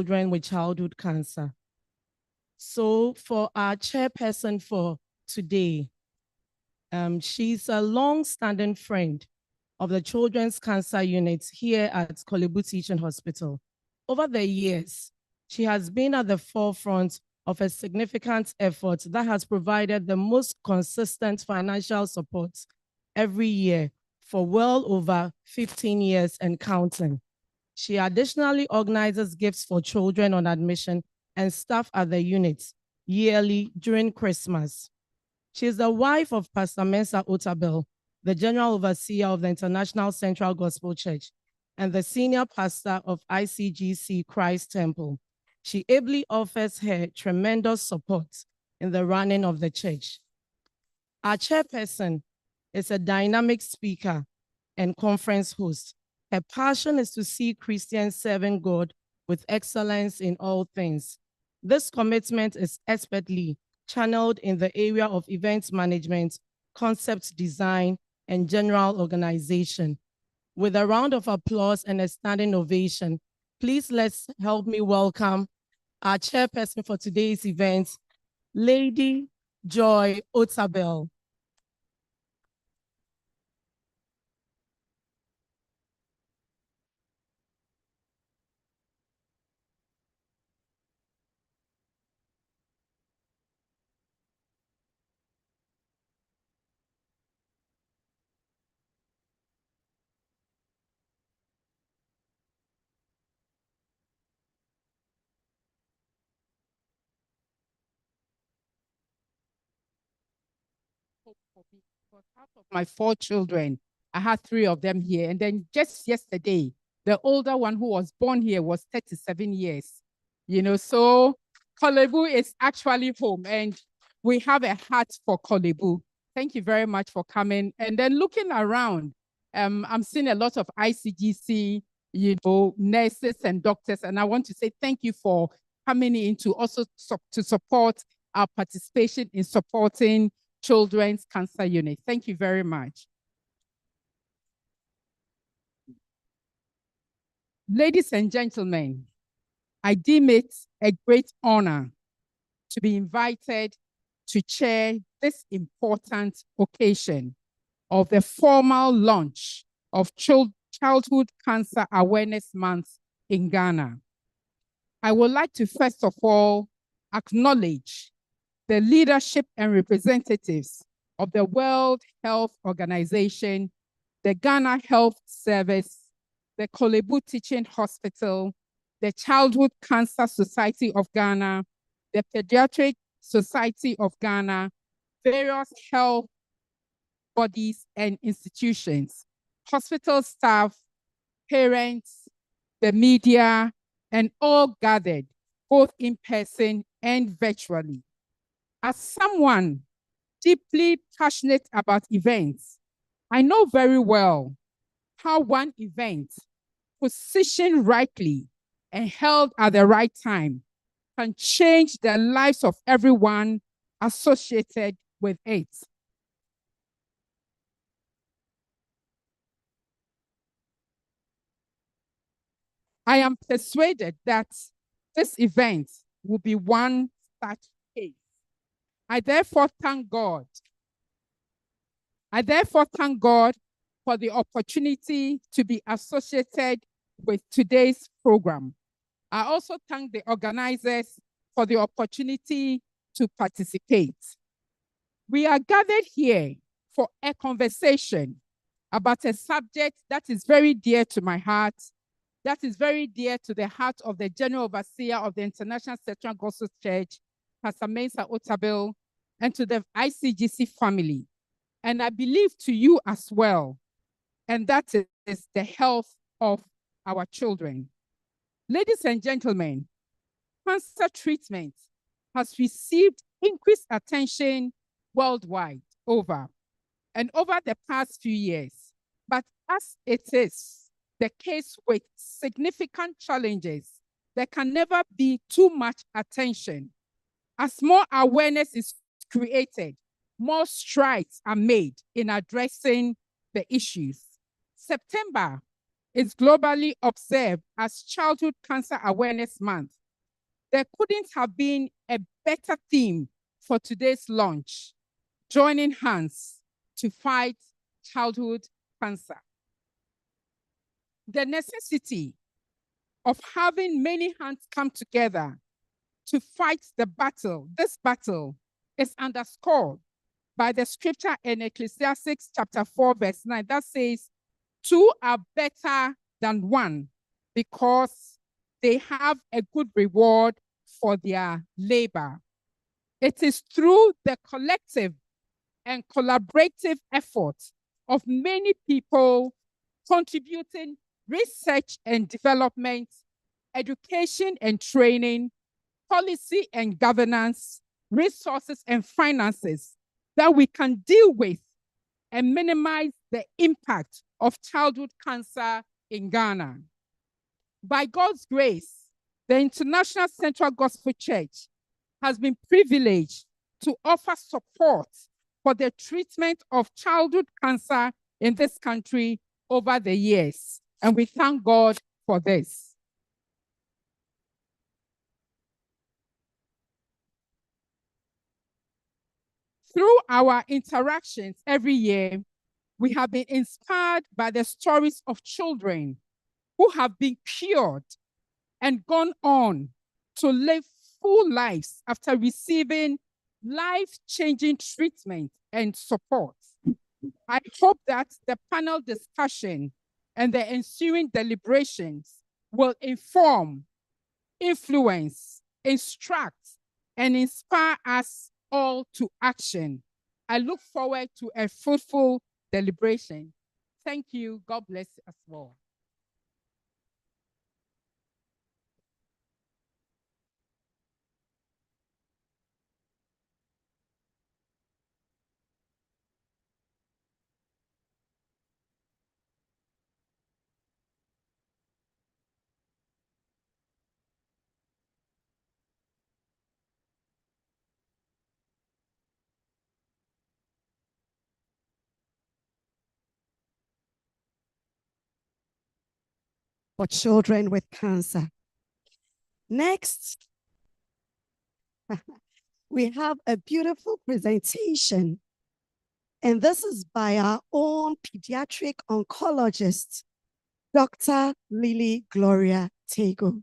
children with childhood cancer. So for our chairperson for today, she's a long-standing friend of the Children's Cancer Unit here at Korle Bu Teaching Hospital. Over the years, she has been at the forefront of a significant effort that has provided the most consistent financial support every year for well over 15 years and counting. She additionally organizes gifts for children on admission and staff at the unit yearly during Christmas. She is the wife of Pastor Mensa Otabil, the General Overseer of the International Central Gospel Church and the Senior Pastor of ICGC Christ Temple. She ably offers her tremendous support in the running of the church. Our chairperson is a dynamic speaker and conference host. Her passion is to see Christians serving God with excellence in all things. This commitment is expertly channeled in the area of events management, concept design, and general organization. With a round of applause and a standing ovation, please let's help me welcome our chairperson for today's event, Lady Joy Otabil. Because out of my 4 children, I had 3 of them here. And then just yesterday, the older one who was born here was 37 years. You know, so Korle Bu is actually home and we have a heart for Korle Bu. Thank you very much for coming. And then looking around, I'm seeing a lot of ICGC, you know, nurses and doctors. And I want to say thank you for coming in to also to support our participation in supporting Children's Cancer Unit. Thank you very much. Ladies and gentlemen, I deem it a great honor to be invited to chair this important occasion of the formal launch of Childhood Cancer Awareness Month in Ghana. I would like to first of all acknowledge the leadership and representatives of the World Health Organization, the Ghana Health Service, the Korle Bu Teaching Hospital, the Childhood Cancer Society of Ghana, the Pediatric Society of Ghana, various health bodies and institutions, hospital staff, parents, the media, and all gathered, both in person and virtually. As someone deeply passionate about events, I know very well how one event, positioned rightly and held at the right time, can change the lives of everyone associated with it. I am persuaded that this event will be one such case. I therefore thank God. For the opportunity to be associated with today's program. I also thank the organizers for the opportunity to participate. We are gathered here for a conversation about a subject that is very dear to my heart, that is very dear to the heart of the General Overseer of the International Central Gospel Church, Pastor Mensa Otabil, and to the ICGC family. And I believe to you as well. And that is the health of our children. Ladies and gentlemen, cancer treatment has received increased attention worldwide over the past few years. But as it is the case with significant challenges, there can never be too much attention. As more awareness is created, more strides are made in addressing the issues. September is globally observed as Childhood Cancer Awareness Month, there couldn't have been a better theme for today's launch: joining hands to fight childhood cancer. The necessity of having many hands come together to fight this battle, is underscored by the scripture in Ecclesiastes chapter 4, verse 9, that says, "Two are better than one because they have a good reward for their labor." It is through the collective and collaborative effort of many people contributing research and development, education and training, policy and governance, resources and finances that we can deal with and minimize the impact of childhood cancer in Ghana. By God's grace, the International Central Gospel Church has been privileged to offer support for the treatment of childhood cancer in this country over the years. And we thank God for this. Through our interactions every year, we have been inspired by the stories of children who have been cured and gone on to live full lives after receiving life-changing treatment and support. I hope that the panel discussion and the ensuing deliberations will inform, influence, instruct, and inspire us all to action. I look forward to a fruitful deliberation. Thank you. God bless us all. For children with cancer. Next, we have a beautiful presentation, and this is by our own pediatric oncologist, Dr. Lily Gloria Tego.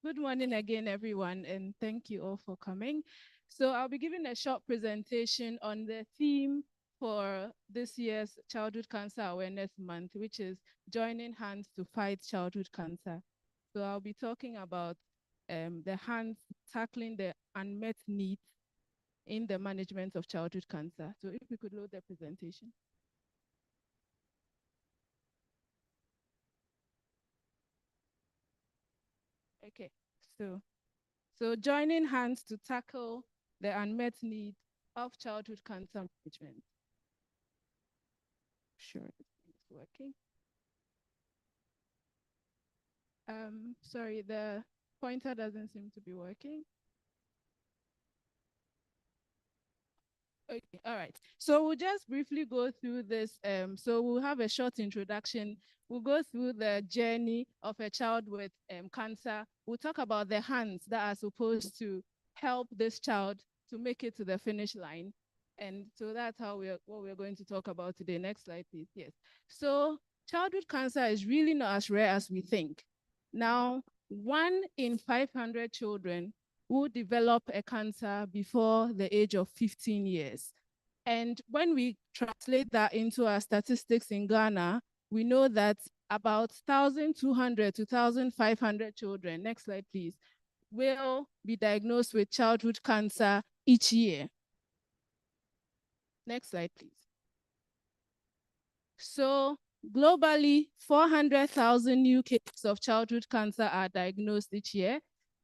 Good morning again, everyone, and thank you all for coming. So I'll be giving a short presentation on the theme for this year's Childhood Cancer Awareness Month, which is joining hands to fight childhood cancer. So I'll be talking about the hands tackling the unmet needs in the management of childhood cancer. So if we could load the presentation. Okay, so joining hands to tackle the unmet need of childhood cancer management. Sure, it's working. Sorry, the pointer doesn't seem to be working. Okay, all right. So we'll just briefly go through this. So we'll have a short introduction. We'll go through the journey of a child with cancer. We'll talk about the hands that are supposed to help this child to make it to the finish line. And so that's what we're going to talk about today. Next slide, please. Yes. So childhood cancer is really not as rare as we think. Now, 1 in 500 children will develop a cancer before the age of 15 years. And when we translate that into our statistics in Ghana, we know that about 1,200 to 1,500 children, next slide please, will be diagnosed with childhood cancer each year. Next slide please. So globally, 400,000 new cases of childhood cancer are diagnosed each year.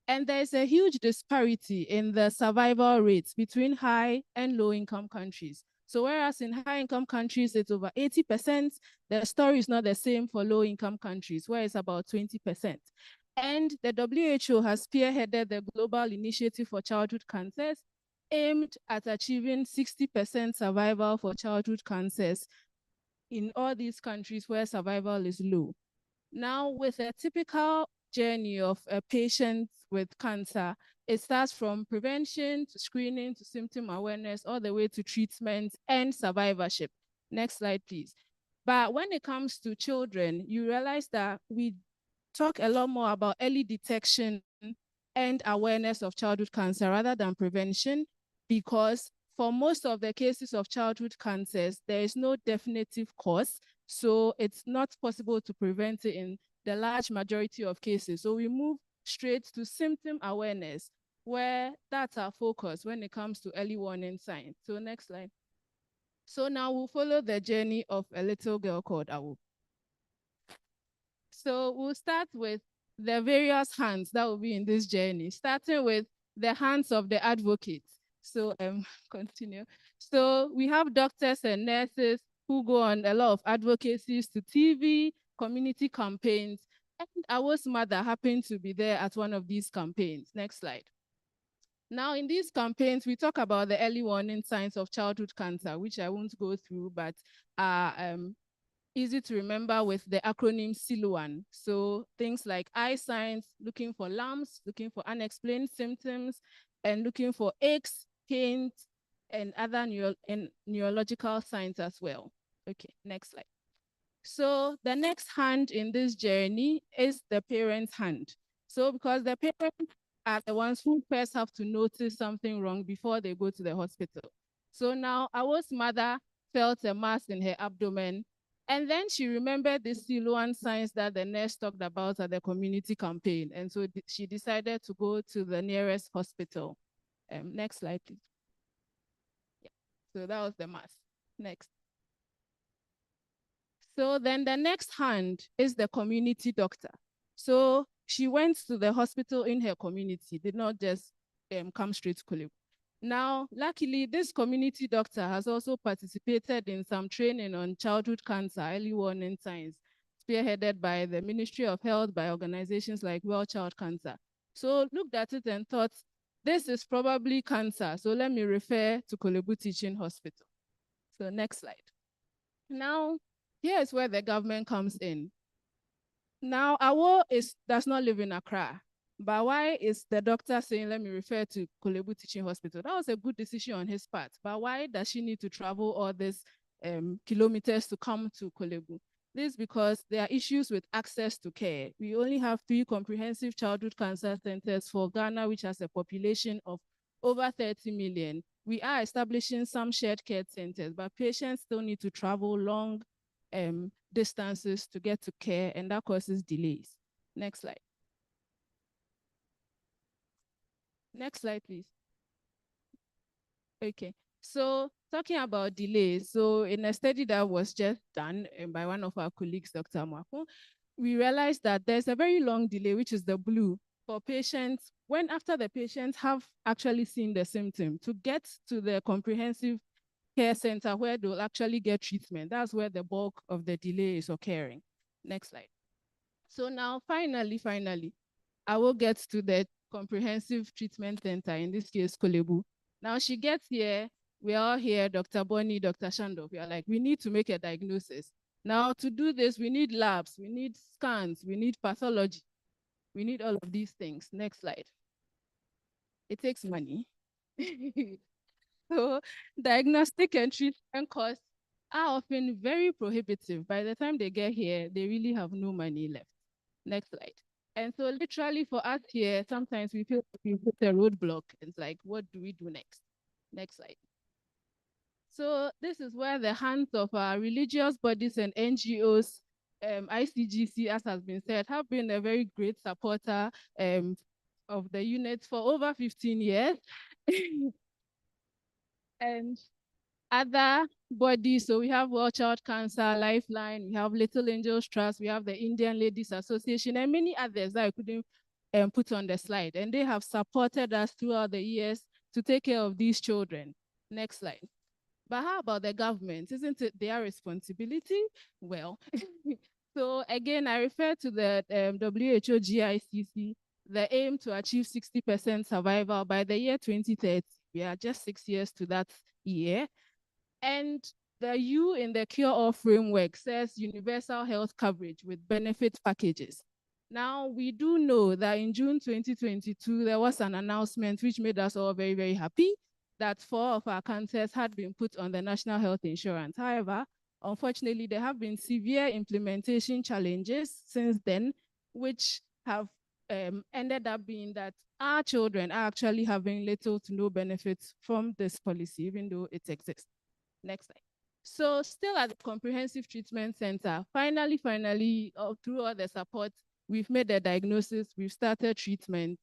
And there's a huge disparity in the survival rates between high and low income countries. So whereas in high-income countries, it's over 80%, the story is not the same for low-income countries, where it's about 20%. And the WHO has spearheaded the Global Initiative for Childhood Cancers, aimed at achieving 60% survival for childhood cancers in all these countries where survival is low. Now, with a typical journey of a patient with cancer, it starts from prevention to screening to symptom awareness, all the way to treatment and survivorship. Next slide, please. But when it comes to children, you realize that we talk a lot more about early detection and awareness of childhood cancer rather than prevention, because for most of the cases of childhood cancers, there is no definitive cause. So it's not possible to prevent it in the large majority of cases. So we move straight to symptom awareness, where that's our focus when it comes to early warning signs. So next slide. So now we'll follow the journey of a little girl called Awu. So we'll start with the various hands that will be in this journey, starting with the hands of the advocate. So continue. So we have doctors and nurses who go on a lot of advocacies to TV, community campaigns, and Awu's mother happened to be there at one of these campaigns. Next slide. Now, in these campaigns, we talk about the early warning signs of childhood cancer, which I won't go through, but are easy to remember with the acronym SILUAN. So things like eye signs, looking for lumps, looking for unexplained symptoms, and looking for aches, pains, and other neurological signs as well. Okay, next slide. So the next hand in this journey is the parent's hand. So because the parents are the ones who first have to notice something wrong before they go to the hospital. So now Awu's mother felt a mass in her abdomen, and then she remembered the SILUAN signs that the nurse talked about at the community campaign. And so she decided to go to the nearest hospital. Next slide, please. Yeah. So that was the mass. Next. So then the next hand is the community doctor. So she went to the hospital in her community, did not just come straight to Korle Bu. Now, luckily, this community doctor has also participated in some training on childhood cancer, early warning signs, spearheaded by the Ministry of Health, by organizations like World Child Cancer. So looked at it and thought, this is probably cancer, so let me refer to Korle Bu Teaching Hospital. So next slide. Now, here's where the government comes in. Now, Awu does not live in Accra. But why is the doctor saying, let me refer to Korle Bu Teaching Hospital? That was a good decision on his part. But why does she need to travel all these kilometers to come to Korle Bu? This is because there are issues with access to care. We only have 3 comprehensive childhood cancer centers for Ghana, which has a population of over 30 million. We are establishing some shared care centers, but patients still need to travel long distances to get to care, and that causes delays. Next slide. Next slide, please. Okay, so talking about delays, so in a study that was just done by one of our colleagues, Dr. Mwako, we realized that there's a very long delay, which is the blue, for patients when after the patients have actually seen the symptom to get to the comprehensive care center where they'll actually get treatment. That's where the bulk of the delay is occurring. Next slide. So now, finally, I will get to the comprehensive treatment center, in this case, Korle Bu. Now she gets here, we're all here, Dr. Bonnie, Dr. Shando. We are like, we need to make a diagnosis. Now to do this, we need labs, we need scans, we need pathology. We need all of these things. Next slide. It takes money. So diagnostic and treatment costs are often very prohibitive. By the time they get here, they really have no money left. Next slide. And so literally for us here, sometimes we feel like we hit a roadblock. It's like, what do we do next? Next slide. So this is where the hands of our religious bodies and NGOs, ICGC, as has been said, have been a very great supporter of the unit for over 15 years. And other bodies, so we have World Child Cancer, Lifeline, we have Little Angels Trust, we have the Indian Ladies Association, and many others that I couldn't put on the slide. And they have supported us throughout the years to take care of these children. Next slide. But how about the government? Isn't it their responsibility? Well, so again, I refer to the WHO GICC, the aim to achieve 60% survival by the year 2030. We are just 6 years to that year. And the U in the Cure All framework says universal health coverage with benefit packages. Now, we do know that in June 2022, there was an announcement which made us all very, very happy that 4 of our cancers had been put on the National Health Insurance. However, unfortunately, there have been severe implementation challenges since then, which have ended up being that our children are actually having little to no benefits from this policy, even though it exists. Next slide. So still at the Comprehensive Treatment Center, finally, through all the support, we've made a diagnosis, we've started treatment.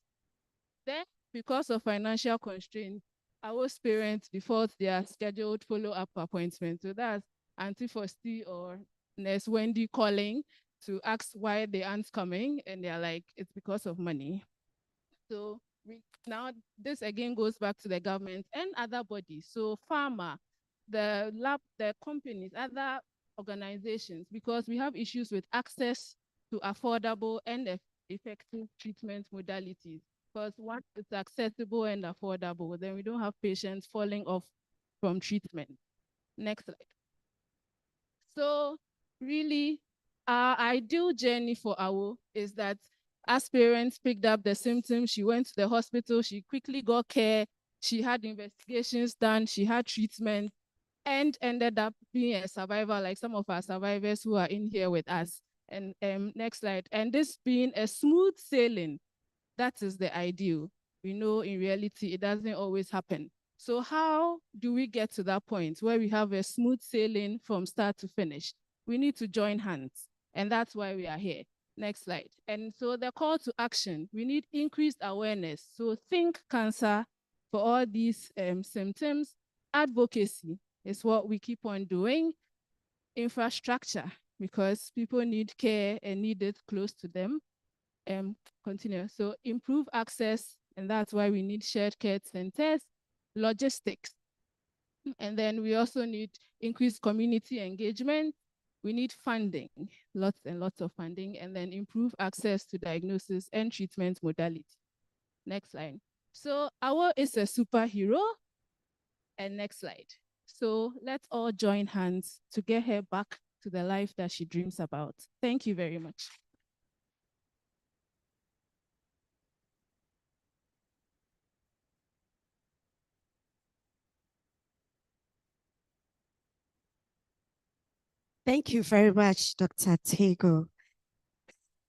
Then, because of financial constraints, our parents default their scheduled follow-up appointments. So that's Auntie Fosti or Nurse Wendy calling to ask why they aren't coming, and they're like, it's because of money. So now this again goes back to the government and other bodies. So pharma, the lab, the companies, other organizations, because we have issues with access to affordable and effective treatment modalities. Because once it's accessible and affordable, then we don't have patients falling off from treatment. Next slide. So really, our ideal journey for Awo is that as parents picked up the symptoms, she went to the hospital, she quickly got care, she had investigations done, she had treatment, and ended up being a survivor, like some of our survivors who are in here with us. And next slide. And this being a smooth sailing, that is the ideal. We know in reality, it doesn't always happen. So how do we get to that point where we have a smooth sailing from start to finish? We need to join hands, and that's why we are here. Next slide. And so the call to action, we need increased awareness. So think cancer for all these symptoms. Advocacy is what we keep on doing. Infrastructure, because people need care and need it close to them. Continue. So improve access, and that's why we need shared care centers. Logistics. And then we also need increased community engagement. We need funding, lots and lots of funding, and then improve access to diagnosis and treatment modality. Next slide. So Awo is a superhero. And next slide. So let's all join hands to get her back to the life that she dreams about. Thank you very much. Thank you very much, Dr. Tego.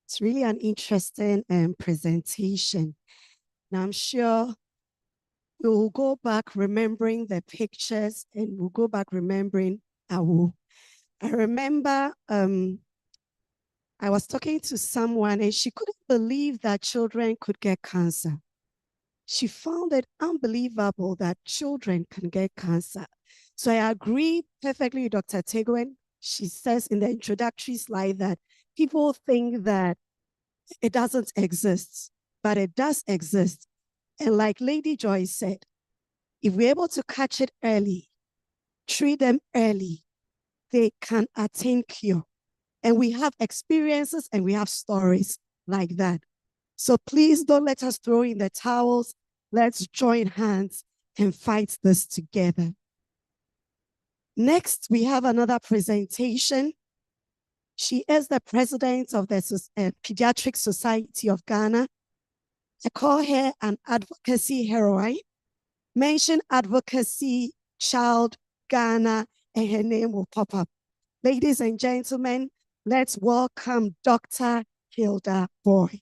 It's really an interesting presentation. Now, I'm sure we'll go back remembering the pictures and we'll go back remembering Awo. I remember I was talking to someone and she couldn't believe that children could get cancer. She found it unbelievable that children can get cancer. So I agree perfectly with Dr. Teguen. She says in the introductory slide that people think that it doesn't exist, but it does exist. And like Lady Joy said, if we're able to catch it early, treat them early, they can attain cure. And we have experiences and we have stories like that. So please don't let us throw in the towels. Let's join hands and fight this together. Next, we have another presentation. She is the president of the Pediatric Society of Ghana. I call her an advocacy heroine. Mention advocacy, child, Ghana, and her name will pop up. Ladies and gentlemen, let's welcome Dr. Hilda Boy.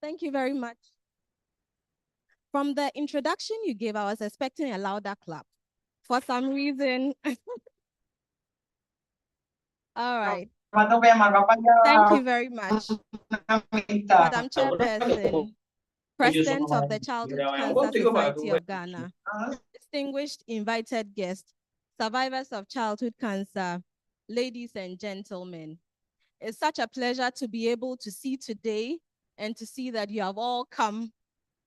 Thank you very much. From the introduction you gave, I was expecting a louder clap. For some reason. All right. Thank you very much, Madam Chairperson, President of the Childhood Cancer Society of Ghana, distinguished invited guests, survivors of childhood cancer, ladies and gentlemen. It's such a pleasure to be able to see today and to see that you have all come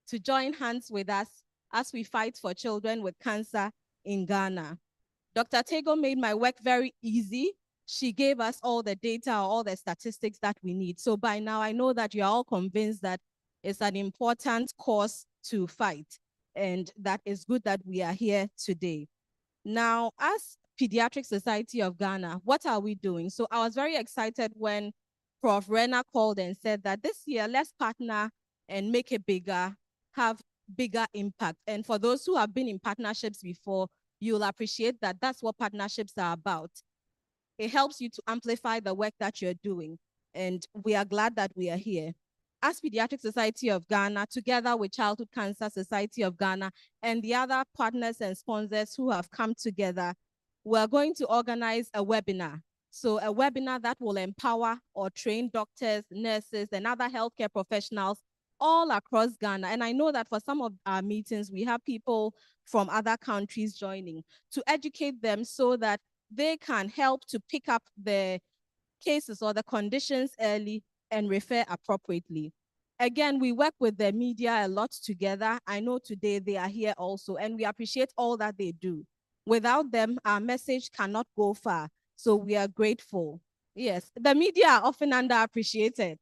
to join hands with us as we fight for children with cancer in Ghana. Dr. Tego made my work very easy. She gave us all the data, all the statistics that we need. So by now, I know that you're all convinced that it's an important cause to fight, and that is good that we are here today. Now, as Pediatric Society of Ghana, what are we doing? So I was very excited when Prof. Rena called and said that this year, let's partner and make it bigger, have bigger impact. And for those who have been in partnerships before, you'll appreciate that that's what partnerships are about. It helps you to amplify the work that you're doing. And we are glad that we are here. As Pediatric Society of Ghana, together with Childhood Cancer Society of Ghana and the other partners and sponsors who have come together, we're going to organize a webinar. So a webinar that will empower or train doctors, nurses, and other healthcare professionals all across Ghana. And I know that for some of our meetings, we have people from other countries joining to educate them so that they can help to pick up the cases or the conditions early and refer appropriately. Again, we work with the media a lot together. I know today they are here also, and we appreciate all that they do. Without them, our message cannot go far. So we are grateful. Yes, the media are often underappreciated.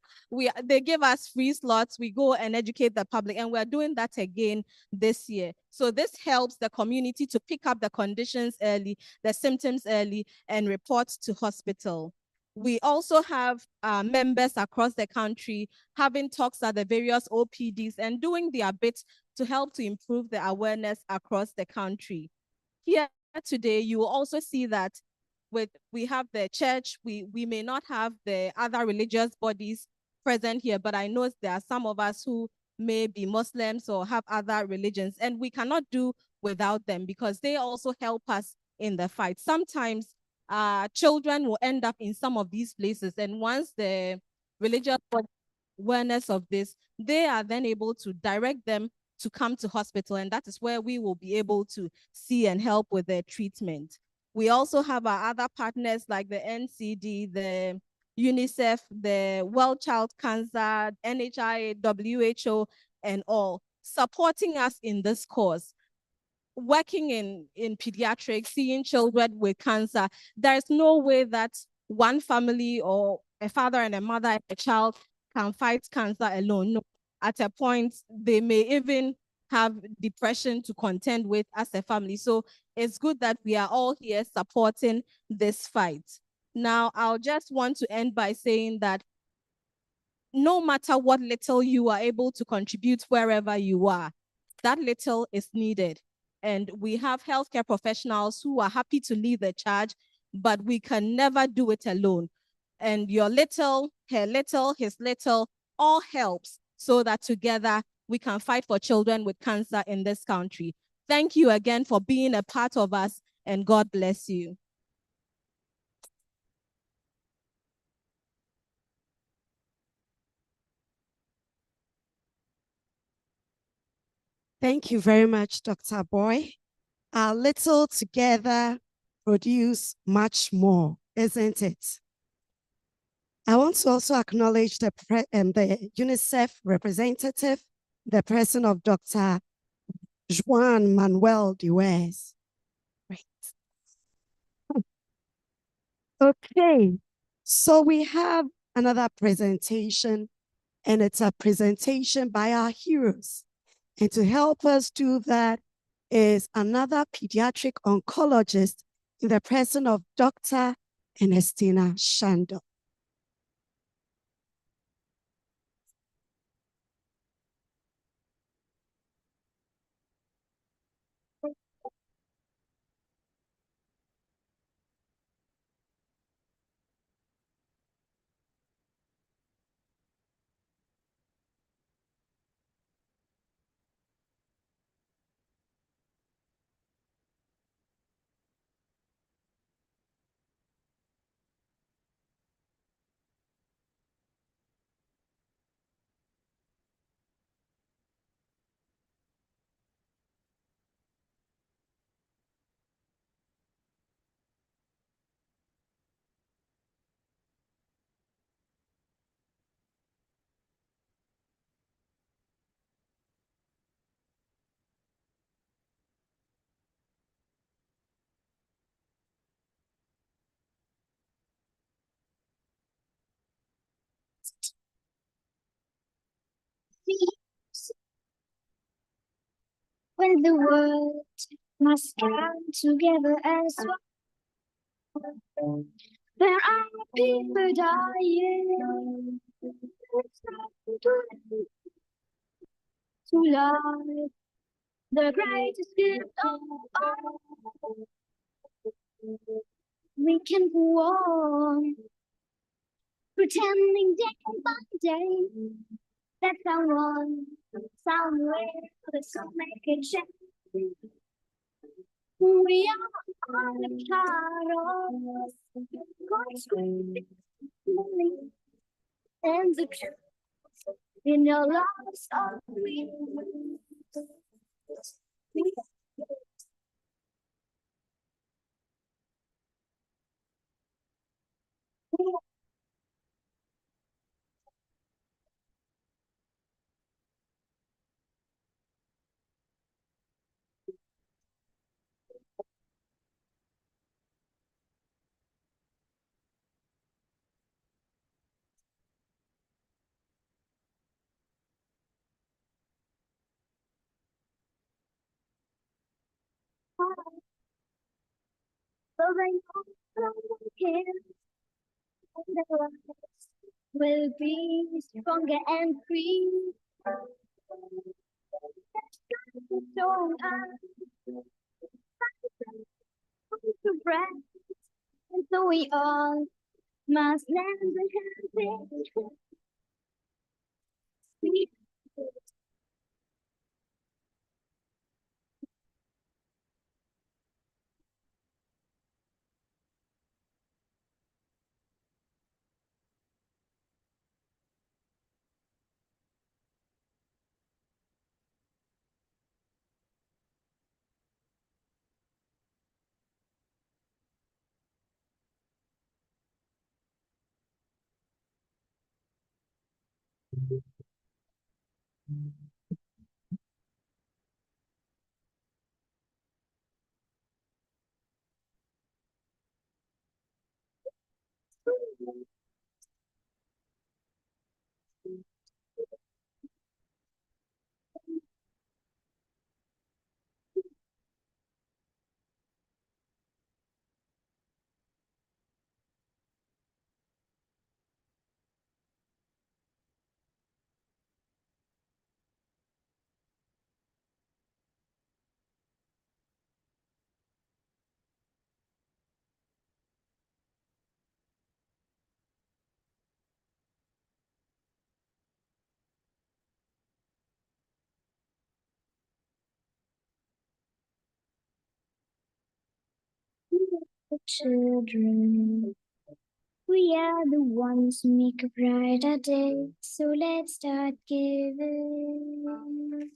They give us free slots. We go and educate the public, and we're doing that again this year. So this helps the community to pick up the conditions early, the symptoms early, and report to hospital. We also have members across the country having talks at the various OPDs and doing their bit to help to improve the awareness across the country. Here today, you will also see that we have the church, we may not have the other religious bodies present here, but I know there are some of us who may be Muslims or have other religions, and we cannot do without them because they also help us in the fight. Sometimes children will end up in some of these places, and once the religious awareness of this, they are then able to direct them to come to hospital, and that is where we will be able to see and help with their treatment. We also have our other partners like the NCD, the UNICEF, the World Child Cancer, NHI, WHO, and all supporting us in this cause. Working in pediatrics, seeing children with cancer, there's no way that one family or a father and a mother and a child can fight cancer alone. No. At a point, they may even have depression to contend with as a family. So it's good that we are all here supporting this fight. Now, I'll just want to end by saying that no matter what little you are able to contribute wherever you are, that little is needed. And we have healthcare professionals who are happy to lead the charge, but we can never do it alone. And your little, her little, his little, all helps so that together we can fight for children with cancer in this country. Thank you again for being a part of us, and God bless you. Thank you very much, Dr. Boy. Our little together produce much more, isn't it? I want to also acknowledge the UNICEF representative, the person of Dr. Juan Manuel Duez. Right. Okay, so we have another presentation, and it's a presentation by our heroes. And to help us do that is another pediatric oncologist in the person of Dr. Ernestina Shando. when the world must come together as one. There are people dying to life, the greatest gift of all. We can go on pretending day by day that someone somewhere will make a change. We are all a part of God's great family, and the truth in your lives are real. So they know can the lives will be stronger and free. So to breath, and so we all must lend a hand. Children, we are the ones who make a brighter day. So let's start giving.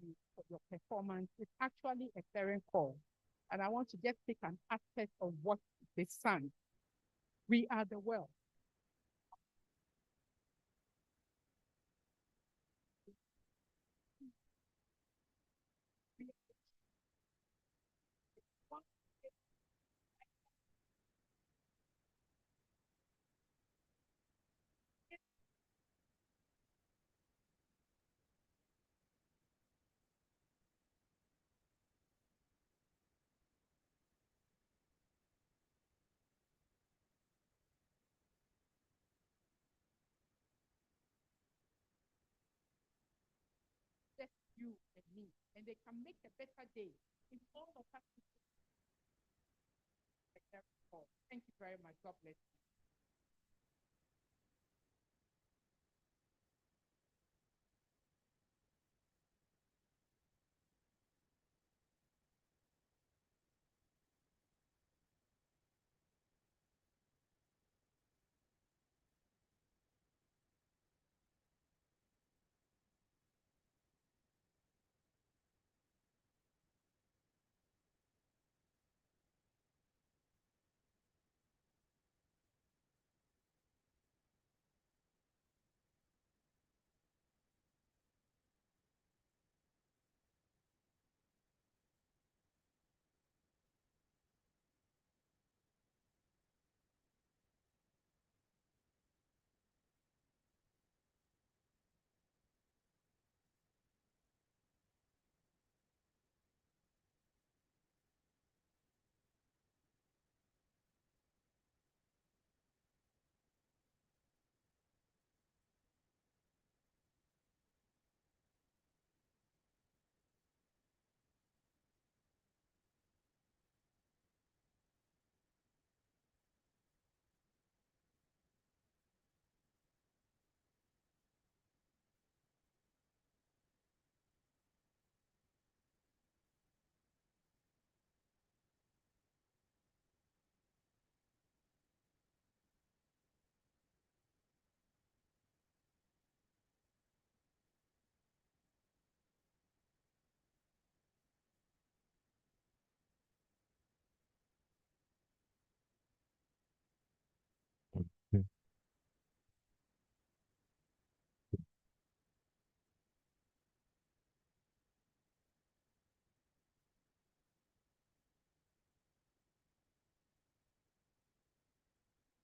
you for your performance. It's actually a parent call. And I want to just take an aspect of what they sang. We are the world. Just you and me. And they can make a better day. In all of us. Thank you very much. God bless you.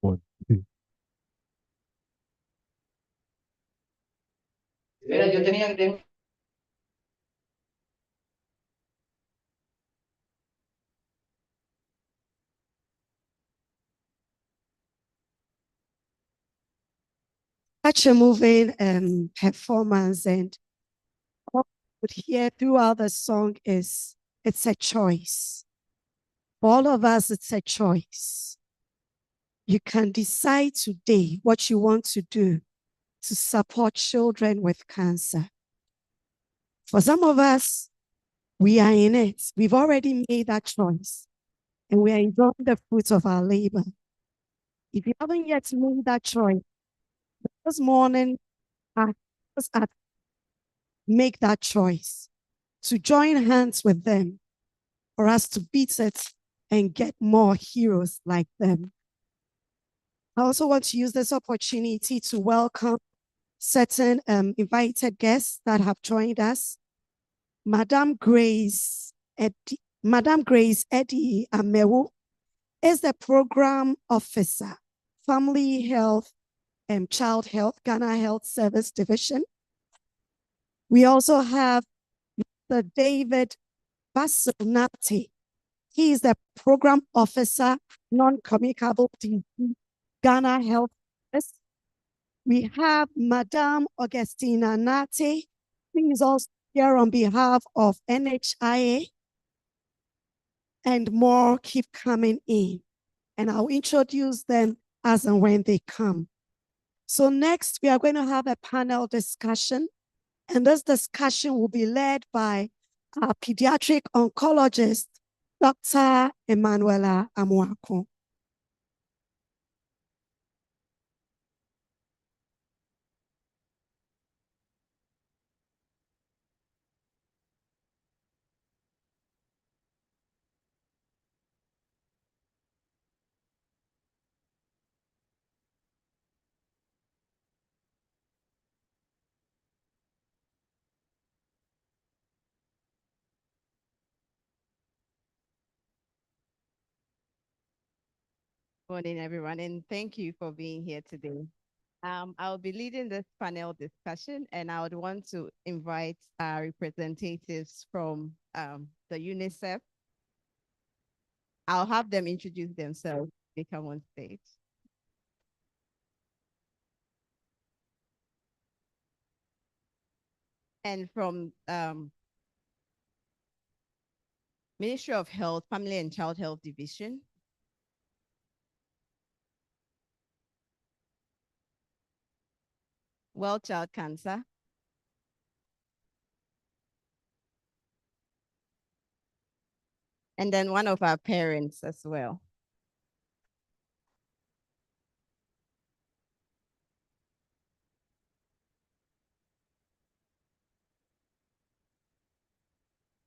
One, two. Yo tenía que Such a moving performance, and what we could hear throughout the song is it's a choice. For all of us, it's a choice. You can decide today what you want to do to support children with cancer. For some of us, we are in it. We've already made that choice, and we are enjoying the fruits of our labor. If you haven't yet made that choice, this morning, make that choice to join hands with them for us to beat it and get more heroes like them. I also want to use this opportunity to welcome certain invited guests that have joined us. Madam Grace Eddie Amewu is the Program Officer, Family Health and Child Health, Ghana Health Service Division. We also have the David Basunati. He is the Program Officer, Non-Communicable Disease, Ghana Health Service. We have Madame Augustina Nate. He is also here on behalf of NHIA. And more keep coming in. And I'll introduce them as and when they come. So next, we are going to have a panel discussion. And this discussion will be led by our pediatric oncologist, Dr. Emanuela Amuako. Morning, everyone, and thank you for being here today. I'll be leading this panel discussion, and I would want to invite our representatives from the UNICEF. I'll have them introduce themselves. They come on stage. And from Ministry of Health, Family and Child Health Division. World Child Cancer. And then one of our parents as well.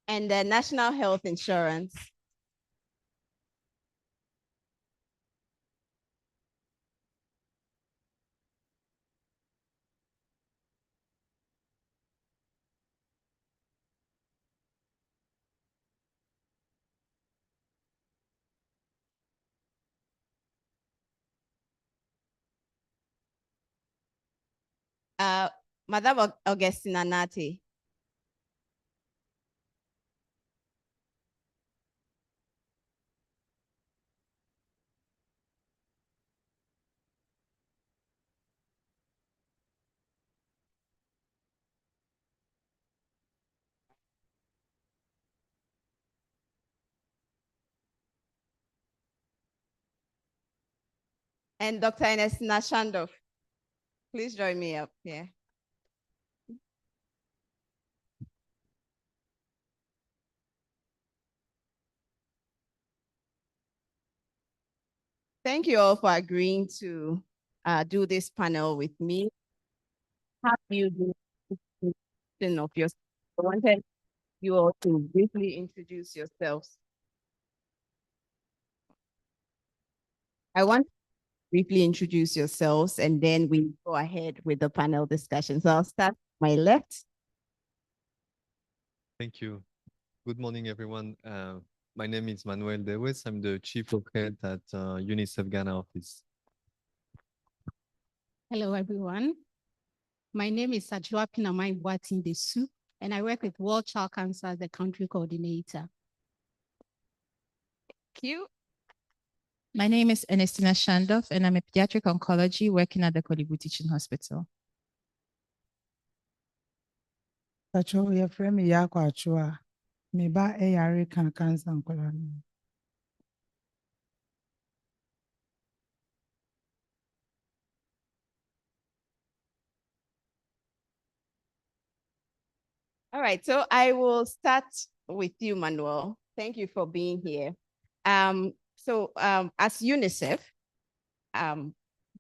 And the National Health Insurance. Madam Augustina Nati. And Dr. Ernestina Shandov. Please join me up here. Thank you all for agreeing to do this panel with me. Have you do of yourself? I wanted you all to briefly introduce yourselves. I want to briefly introduce yourselves, and then we go ahead with the panel discussion. So I'll start my left. Thank you. Good morning, everyone. My name is Manuel Dewes. I'm the Chief of Health at UNICEF Ghana office. Hello, everyone. My name is Sajua Pinamai Desu, and I work with World Child Cancer as the country coordinator. Thank you. My name is Ernestina Shandov, and I'm a pediatric oncology working at the Kolibu Teaching Hospital. Pacho, your friend me yako achua. Me ba ARA can cancer oncology. All right, so I will start with you, Manuel. Thank you for being here. As UNICEF,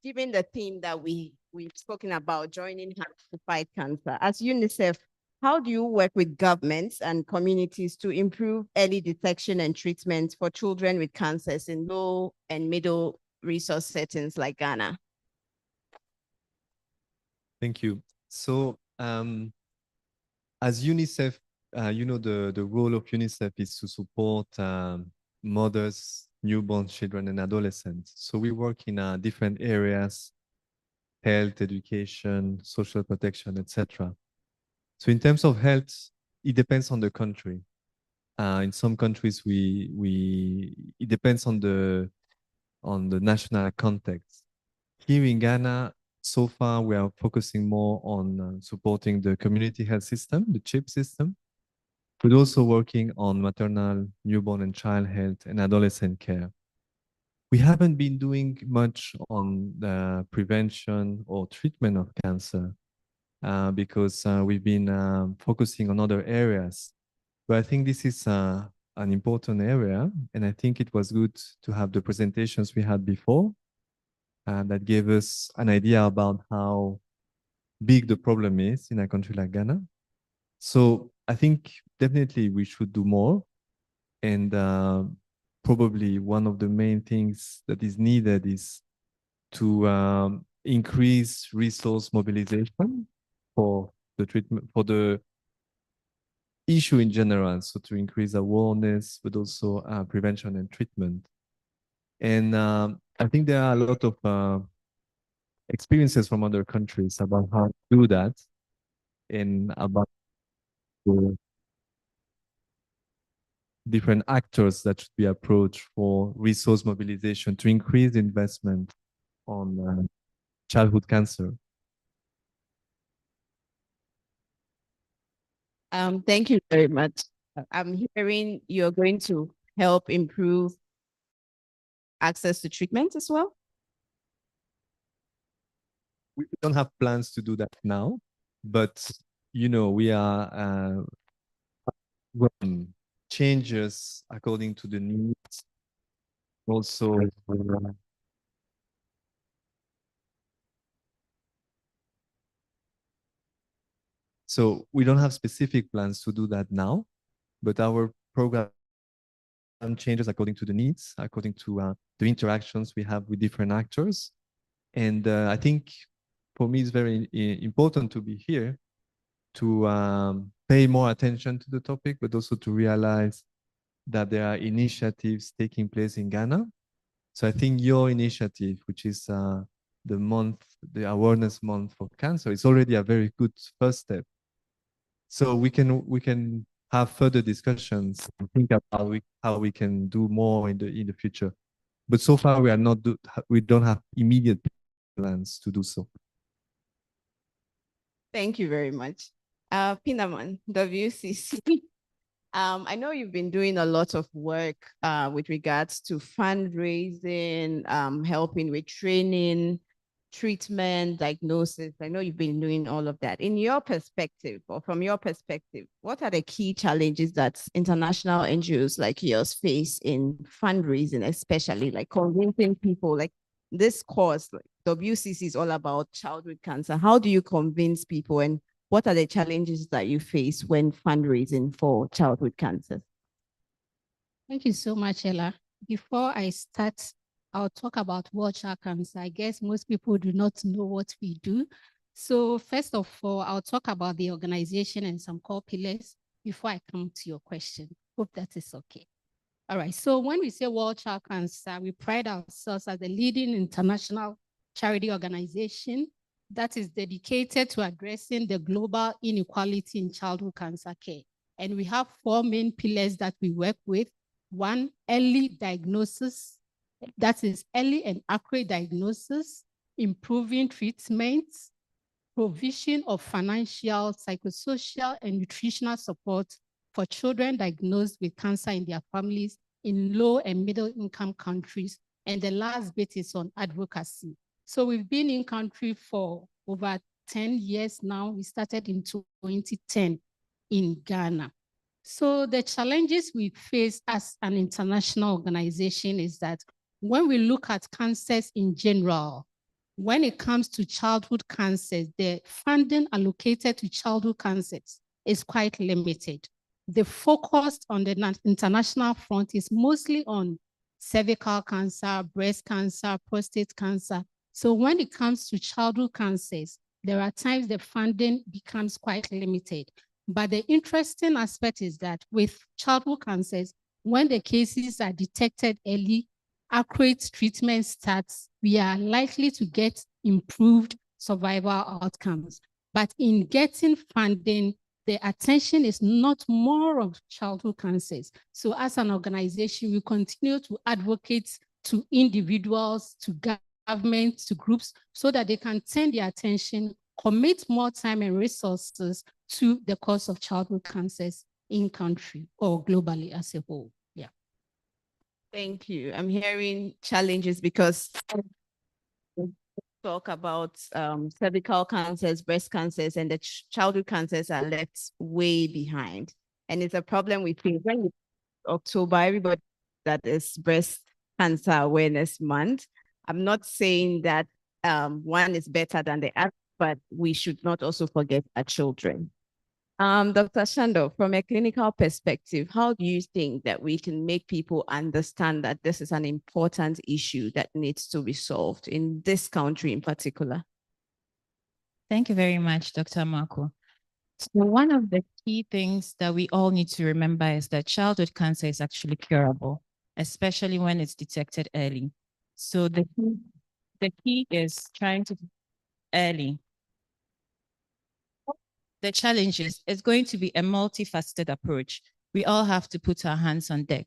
given the theme that we've spoken about, joining hands to fight cancer, as UNICEF, how do you work with governments and communities to improve early detection and treatment for children with cancers in low and middle resource settings like Ghana? Thank you. So as UNICEF, you know, the role of UNICEF is to support mothers, newborn children, and adolescents. So we work in different areas: health, education, social protection, etc. So in terms of health, it depends on the country. In some countries, it depends on the national context. Here in Ghana, so far we are focusing more on supporting the community health system, the CHIP system, but also working on maternal, newborn, and child health and adolescent care. We haven't been doing much on the prevention or treatment of cancer because we've been focusing on other areas. But I think this is an important area, and I think it was good to have the presentations we had before that gave us an idea about how big the problem is in a country like Ghana. So I think definitely we should do more. And probably one of the main things that is needed is to increase resource mobilization for the treatment, for the issue in general. So to increase awareness, but also prevention and treatment. And I think there are a lot of experiences from other countries about how to do that and about the different actors that should be approached for resource mobilization to increase investment on childhood cancer. Thank you very much. I'm hearing you're going to help improve access to treatment as well. We don't have plans to do that now, but we are changes according to the needs. Also, so we don't have specific plans to do that now, but our program changes according to the needs, according to the interactions we have with different actors. And I think for me, it's very important to be here to pay more attention to the topic, but also to realize that there are initiatives taking place in Ghana. So I think your initiative, which is the awareness month for cancer, is already a very good first step. So we can have further discussions and think about how we can do more in the future. But so far we don't have immediate plans to do so. Thank you very much. Pinaman, WCC. I know you've been doing a lot of work with regards to fundraising, helping with training, treatment, diagnosis. I know you've been doing all of that. In your perspective, or from your perspective, what are the key challenges that international NGOs like yours face in fundraising, especially like convincing people, like this cause, like WCC is all about childhood cancer. How do you convince people, and what are the challenges that you face when fundraising for childhood cancer? Thank you so much, Ella. Before I start, I'll talk about World Child Cancer. I guess most people do not know what we do. So first of all, I'll talk about the organization and some core pillars before I come to your question. Hope that is okay. All right, so when we say World Child Cancer, we pride ourselves as a leading international charity organization that is dedicated to addressing the global inequality in childhood cancer care. And we have 4 main pillars that we work with. 1, early diagnosis, that is early and accurate diagnosis, improving treatments, provision of financial, psychosocial, and nutritional support for children diagnosed with cancer in their families in low and middle income countries. And the last bit is on advocacy. So we've been in country for over 10 years now. We started in 2010 in Ghana. So the challenges we face as an international organization is that when we look at cancers in general, when it comes to childhood cancers, the funding allocated to childhood cancers is quite limited. The focus on the international front is mostly on cervical cancer, breast cancer, prostate cancer. So when it comes to childhood cancers, there are times the funding becomes quite limited. But the interesting aspect is that with childhood cancers, when the cases are detected early, accurate treatment starts, we are likely to get improved survival outcomes. But in getting funding, the attention is not more of childhood cancers. So as an organization, we continue to advocate to individuals, to governments, to groups, so that they can turn their attention, commit more time and resources to the cause of childhood cancers in country or globally as a whole. Yeah. Thank you. I'm hearing challenges because talk about cervical cancers, breast cancers, and the childhood cancers are left way behind. And it's a problem we think when October, everybody that is Breast Cancer Awareness Month. I'm not saying that one is better than the other, but we should not also forget our children. Dr. Shando, from a clinical perspective, how do you think that we can make people understand that this is an important issue that needs to be solved in this country in particular? Thank you very much, Dr. Marco. So one of the key things that we all need to remember is that childhood cancer is actually curable. especially when it's detected early. So the key is trying to early. The challenge is it's going to be a multifaceted approach. We all have to put our hands on deck.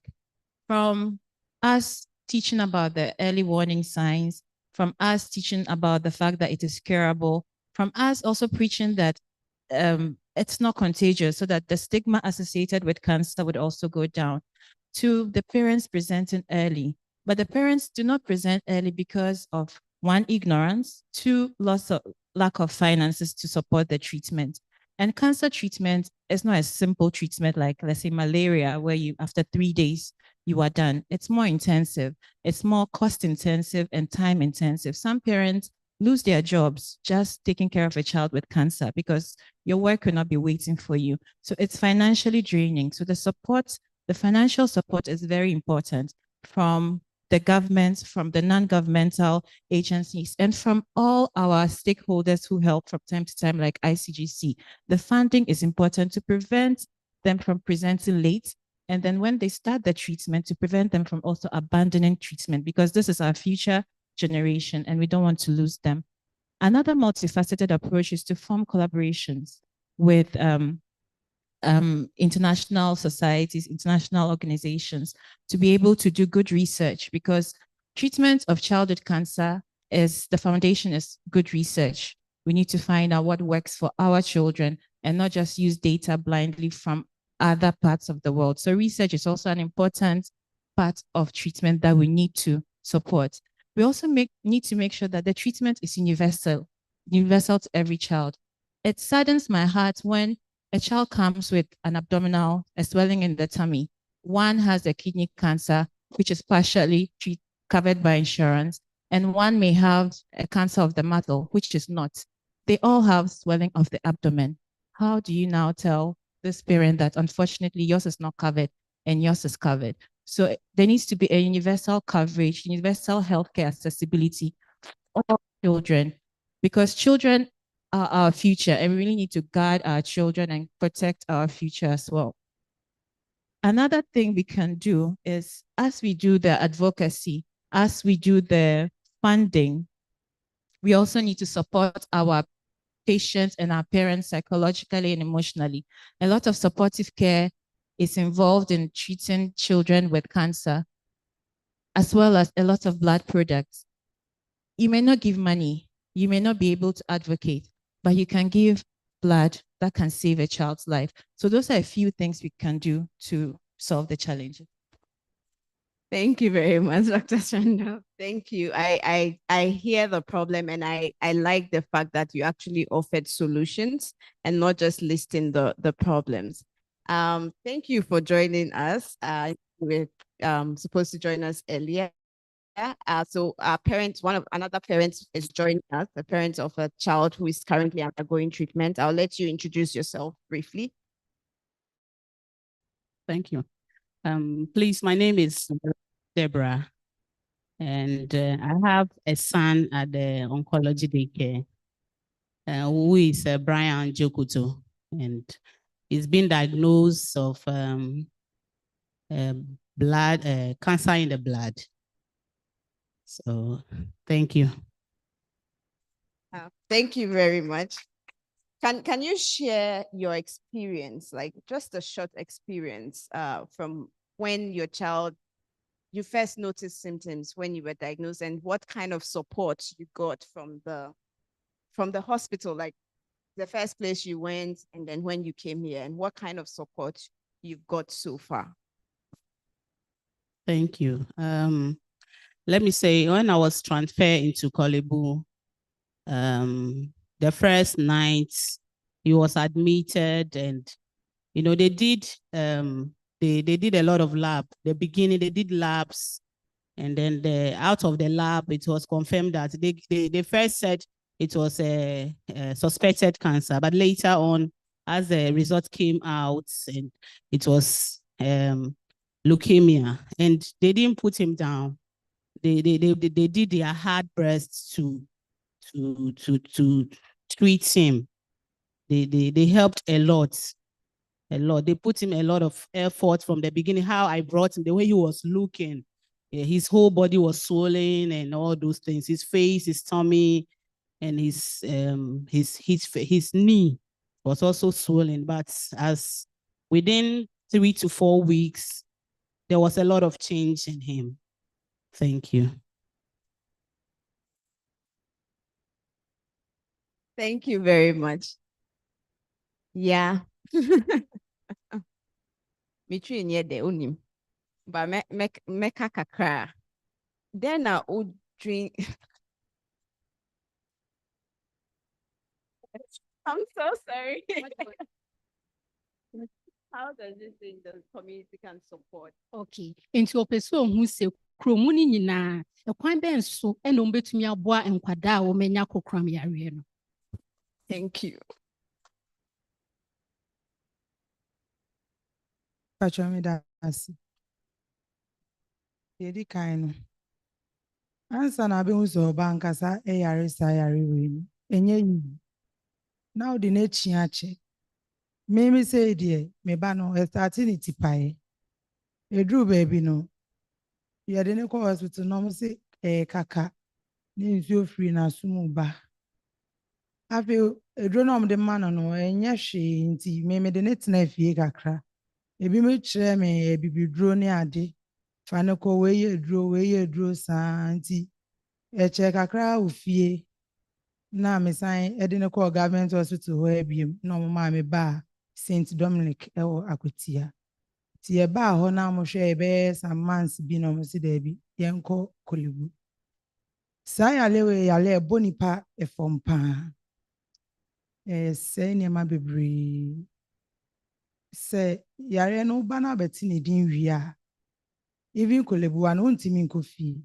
From us teaching about the early warning signs, from us teaching about the fact that it is curable, from us also preaching that it's not contagious, so that the stigma associated with cancer would also go down, to the parents presenting early. But the parents do not present early because of, one, ignorance, two, lack of finances to support the treatment. And cancer treatment is not a simple treatment like, let's say, malaria, where you, after 3 days, you are done. It's more intensive. It's more cost intensive and time intensive. Some parents lose their jobs just taking care of a child with cancer because your work will not be waiting for you. So it's financially draining. So the support, the financial support is very important from the government, from the non-governmental agencies, and from all our stakeholders who help from time to time, like ICGC. The funding is important to prevent them from presenting late. And then when they start the treatment, to prevent them from also abandoning treatment, because this is our future generation and we don't want to lose them. Another multifaceted approach is to form collaborations with international societies, international organizations, to be able to do good research, because treatment of childhood cancer is, the foundation is good research. We need to find out what works for our children and not just use data blindly from other parts of the world. So research is also an important part of treatment that we need to support. We also need to make sure that the treatment is universal to every child. It saddens my heart when a child comes with an abdominal, a swelling in the tummy. One has a kidney cancer, which is partially covered by insurance, and one may have a cancer of the muscle, which is not. They all have swelling of the abdomen. How do you now tell this parent that unfortunately yours is not covered and yours is covered? So there needs to be a universal coverage, universal healthcare accessibility for all children, because children are our future and we really need to guard our children and protect our future as well. Another thing we can do is, as we do the advocacy, as we do the funding, we also need to support our patients and our parents psychologically and emotionally. A lot of supportive care is involved in treating children with cancer, as well as a lot of blood products. You may not give money, you may not be able to advocate, but you can give blood that can save a child's life. So those are a few things we can do to solve the challenges. Thank you very much, Dr. Shanda. Thank you. I hear the problem, and I like the fact that you actually offered solutions and not just listing the problems. Thank you for joining us. You were supposed to join us earlier. So our parents, another parent is joining us, a parent of a child who is currently undergoing treatment. I'll let you introduce yourself briefly. Thank you. Please, my name is Deborah, and I have a son at the oncology daycare who is Brian Jokuto, and he's been diagnosed of blood cancer in the blood. So thank you. Thank you very much. Can you share your experience, like just a short experience from when you first noticed symptoms when you were diagnosed, and what kind of support you got from the hospital, like the first place you went and then when you came here, and what kind of support you've got so far? Thank you. Let me say, when I was transferred into Korle Bu, the first night he was admitted, and they did they did a lot of lab. The beginning they did labs, and then out of the lab it was confirmed that they first said it was a suspected cancer, but later on, as the result came out, and it was leukemia, and they didn't put him down. They did their hard best to treat him. They helped a lot. a lot. They put him a lot of effort from the beginning, how I brought him, the way he was looking. Yeah, his whole body was swollen and all those things. His face, his tummy, and his knee was also swollen. But as within 3 to 4 weeks, there was a lot of change in him. Thank you. Thank you very much. Yeah. Mitri nye de unim. Ba meka kakra. Then I would drink. I'm so sorry. How does this thing the community can support? Okay. Into opeso who say kromuni nyina e kwan ben so e no betumi aboa enkwada a wo menya kokram yare no. Thank you. Pachomida asi. Yedi kaino. Ansa na be uzo banka sa yare sa yare we. Enye yi. Now the nechi ache. Mimi say die me ba no starting it pae. Edru baby no. Yede ne ko hospital no mo say kaka. Ni nsuo free na sumu ba. Afi edru no mo de man no enye hwe nti me de net na fie kakra. Ebi me kire me bibidro ne ade. Fa ne ko we ye dro sa nti che kakra ofie. Na me sign edine ko government hospital ho ebiem na mo ma me ba St Dominic ewo Akwatia. Ti e ba ho na mo hwe be some months bi no mo si da bi yenko Kolebu. Sa yale bonipa e fompa. Se ne ma bebre. Se yare no ba na beti ne din wia. Even Kolebu an untimi nkofi.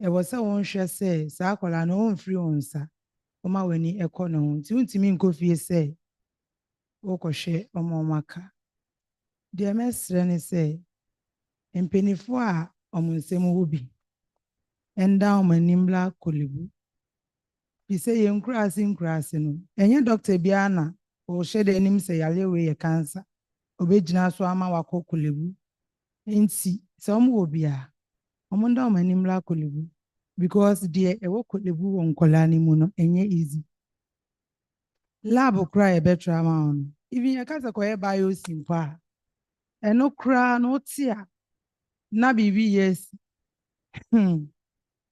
E was a won hwe se sa akola no on free onsa. Oma weni ekọ no nti untimi nkofie se okohwe omomaka de mesre ne se empenifo a omunsem ho bi enda omanimbla Kolebu bi se ye nkurase no enye doctor bia na o hwe de nim se yale we ye cancer obegina so ama wakọ Kolebu nti se omo obi a omo nda omanimbla Kolebu because the ewo Kolebu won kola ni mu no enye easy lab cry better amount even your cancer ko e bio simple eno kra no tia na bibi yes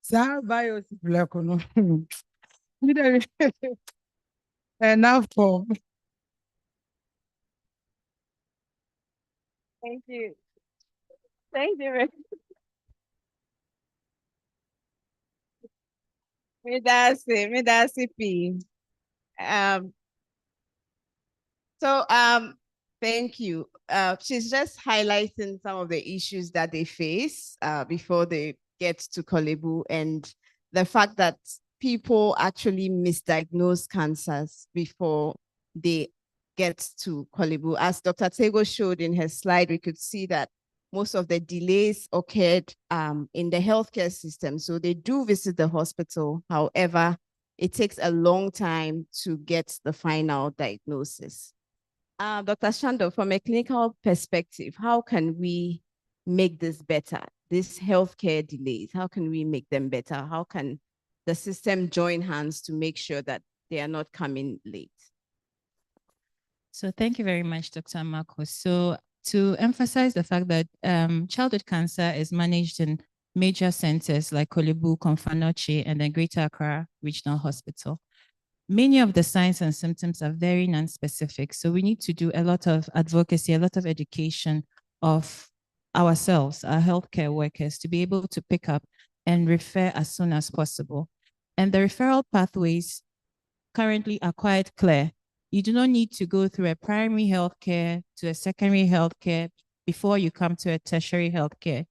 sa bio simple ko no enough for Thank you. Thank you. Medasi P. Thank you. She's just highlighting some of the issues that they face before they get to Kolebu and the fact that people actually misdiagnose cancers before they get to Kolebu. As Dr. Tego showed in her slide, we could see that most of the delays occurred in the healthcare system. So they do visit the hospital. However, it takes a long time to get the final diagnosis. Dr. Shando, from a clinical perspective, how can we make this better? These healthcare delays, how can we make them better? How can the system join hands to make sure that they are not coming late? So thank you very much, Dr. Marcos. So to emphasize the fact that childhood cancer is managed in major centers like Kolebu, Komfo-Anokye, and then Greater Accra Regional Hospital. Many of the signs and symptoms are very non-specific. So we need to do a lot of advocacy, a lot of education of ourselves, our healthcare workers, to be able to pick up and refer as soon as possible. And the referral pathways currently are quite clear. You do not need to go through a primary healthcare to a secondary healthcare before you come to a tertiary healthcare.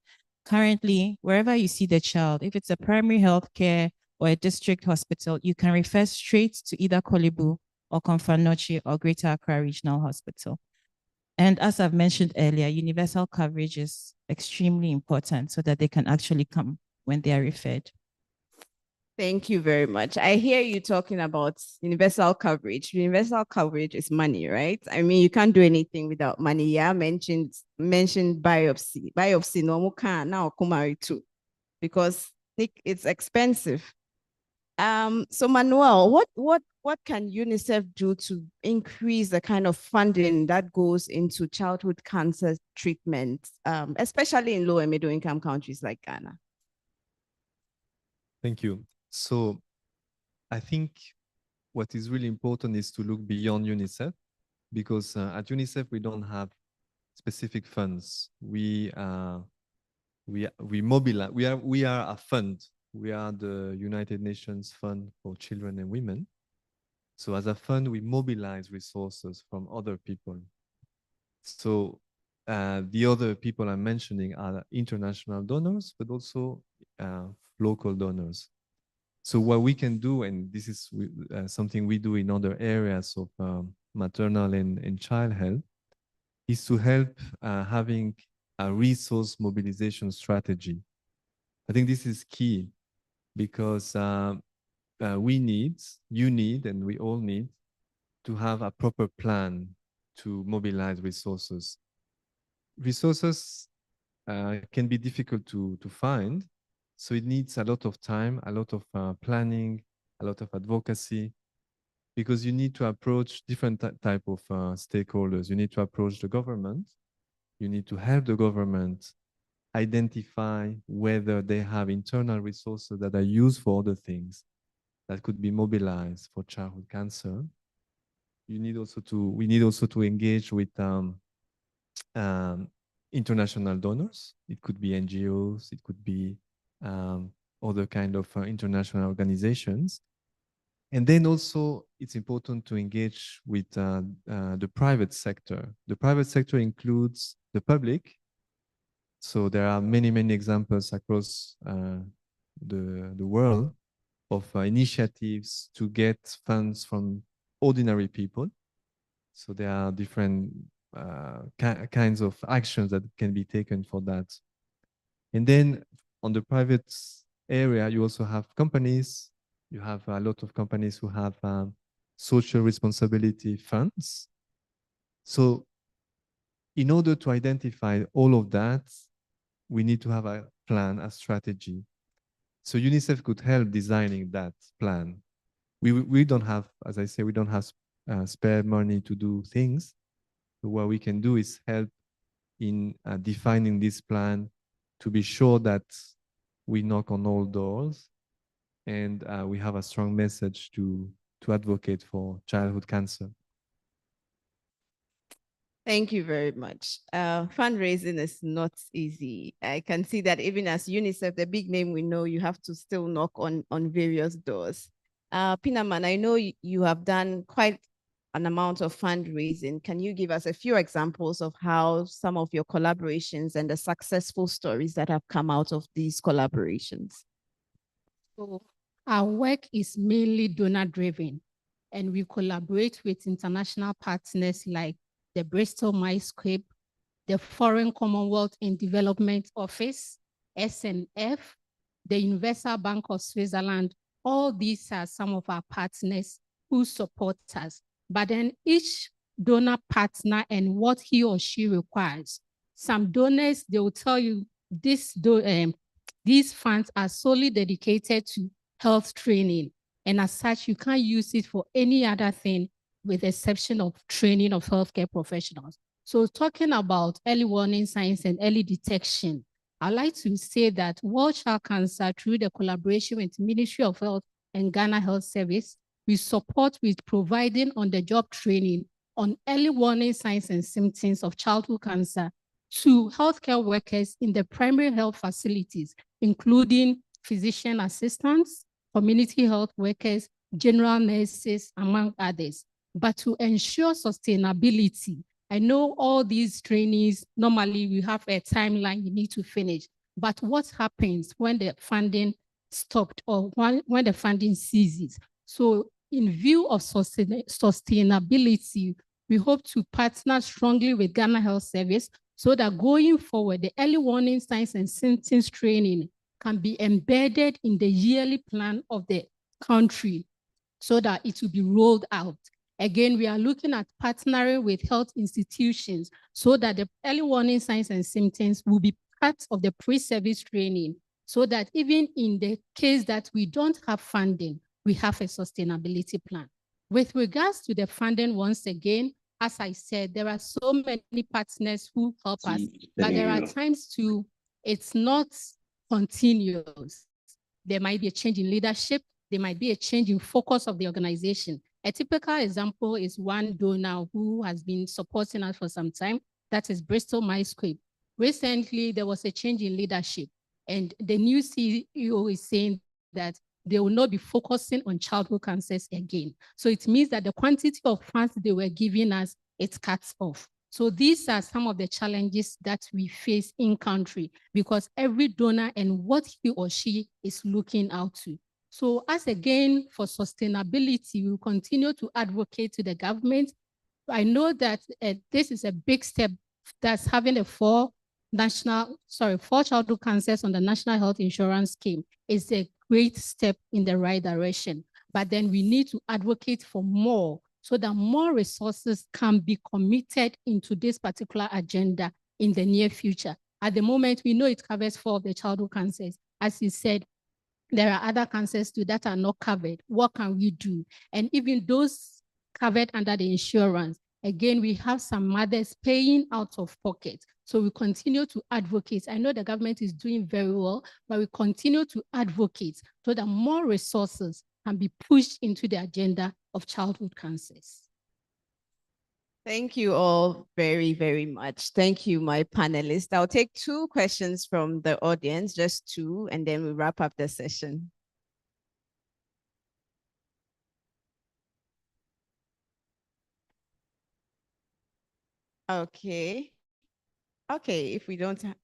Currently, wherever you see the child, if it's a primary healthcare or a district hospital, you can refer straight to either Kolebu or Komfo-Anokye or Greater Accra Regional Hospital. And as I've mentioned earlier, universal coverage is extremely important so that they can actually come when they are referred. Thank you very much. I hear you talking about universal coverage. Universal coverage is money, right? I mean, you can't do anything without money. Yeah, mentioned biopsy. Biopsy no can now come too, because it's expensive. So Manuel, what can UNICEF do to increase the kind of funding that goes into childhood cancer treatment, especially in low and middle income countries like Ghana? Thank you. So I think what is really important is to look beyond UNICEF, because at UNICEF we don't have specific funds. We mobilize. We are a fund. We are the United Nations Fund for Children and Women. So as a fund, we mobilize resources from other people. So the other people I'm mentioning are international donors, but also local donors. So what we can do, and this is something we do in other areas of maternal and child health, is to help having a resource mobilization strategy. I think this is key, because you need, and we all need to have a proper plan to mobilize resources. Resources can be difficult to find, so it needs a lot of time, a lot of planning, a lot of advocacy, because you need to approach different type of stakeholders. You need to approach the government. You need to help the government identify whether they have internal resources that are used for other things that could be mobilized for childhood cancer. We need also to engage with international donors. It could be NGOs, it could be other kind of international organizations. And then also it's important to engage with the private sector. The private sector includes the public. So there are many, many examples across the world of initiatives to get funds from ordinary people. So there are different kinds of actions that can be taken for that. And then on the private area, you also have companies. You have a lot of companies who have social responsibility funds. So in order to identify all of that, we need to have a plan, a strategy. So UNICEF could help designing that plan. We don't have, as I say, we don't have spare money to do things. So what we can do is help in defining this plan to be sure that we knock on all doors and we have a strong message to advocate for childhood cancer. Thank you very much. Fundraising is not easy. I can see that even as UNICEF, the big name we know, you have to still knock on various doors. Pinaman, I know you have done quite an amount of fundraising. Can you give us a few examples of how some of your collaborations and the successful stories that have come out of these collaborations? So our work is mainly donor-driven, and we collaborate with international partners like the Bristol Myers Squibb, the Foreign Commonwealth and Development Office, SNF, the Universal Bank of Switzerland. All these are some of our partners who support us. But then each donor partner and what he or she requires. Some donors, they will tell you these funds are solely dedicated to health training. And as such, you can't use it for any other thing with the exception of training of healthcare professionals. So talking about early warning signs and early detection, I'd like to say that World Child Cancer, through the collaboration with Ministry of Health and Ghana Health Service, we support with providing on-the-job training on early warning signs and symptoms of childhood cancer to healthcare workers in the primary health facilities, including physician assistants, community health workers, general nurses, among others. But to ensure sustainability, I know all these trainings, normally we have a timeline you need to finish, but what happens when the funding stopped or when the funding ceases? So in view of sustainability, we hope to partner strongly with Ghana Health Service so that going forward, the early warning signs and symptoms training can be embedded in the yearly plan of the country so that it will be rolled out. Again, we are looking at partnering with health institutions so that the early warning signs and symptoms will be part of the pre-service training, so that even in the case that we don't have funding, we have a sustainability plan. With regards to the funding, once again, as I said, there are so many partners who help us, but there are times too, it's not continuous. There might be a change in leadership. There might be a change in focus of the organization. A typical example is one donor who has been supporting us for some time. That is Bristol Myers Squibb. Recently, there was a change in leadership, and the new CEO is saying that they will not be focusing on childhood cancers again. So it means that the quantity of funds they were giving us, it cuts off. So these are some of the challenges that we face in country, because every donor and what he or she is looking out to. So as again, for sustainability, we will continue to advocate to the government. I know that this is a big step, that's having four childhood cancers on the National Health Insurance Scheme is a great step in the right direction. But then we need to advocate for more so that more resources can be committed into this particular agenda in the near future. At the moment, we know it covers 4 of the childhood cancers. As you said, there are other cancers too that are not covered. What can we do? And even those covered under the insurance, again, we have some mothers paying out of pocket. So we continue to advocate. I know the government is doing very well, but we continue to advocate so that more resources can be pushed into the agenda of childhood cancers. Thank you all very, very much. Thank you, my panelists. I'll take 2 questions from the audience, just 2, and then we'll wrap up the session. Okay. Okay, if we don't have...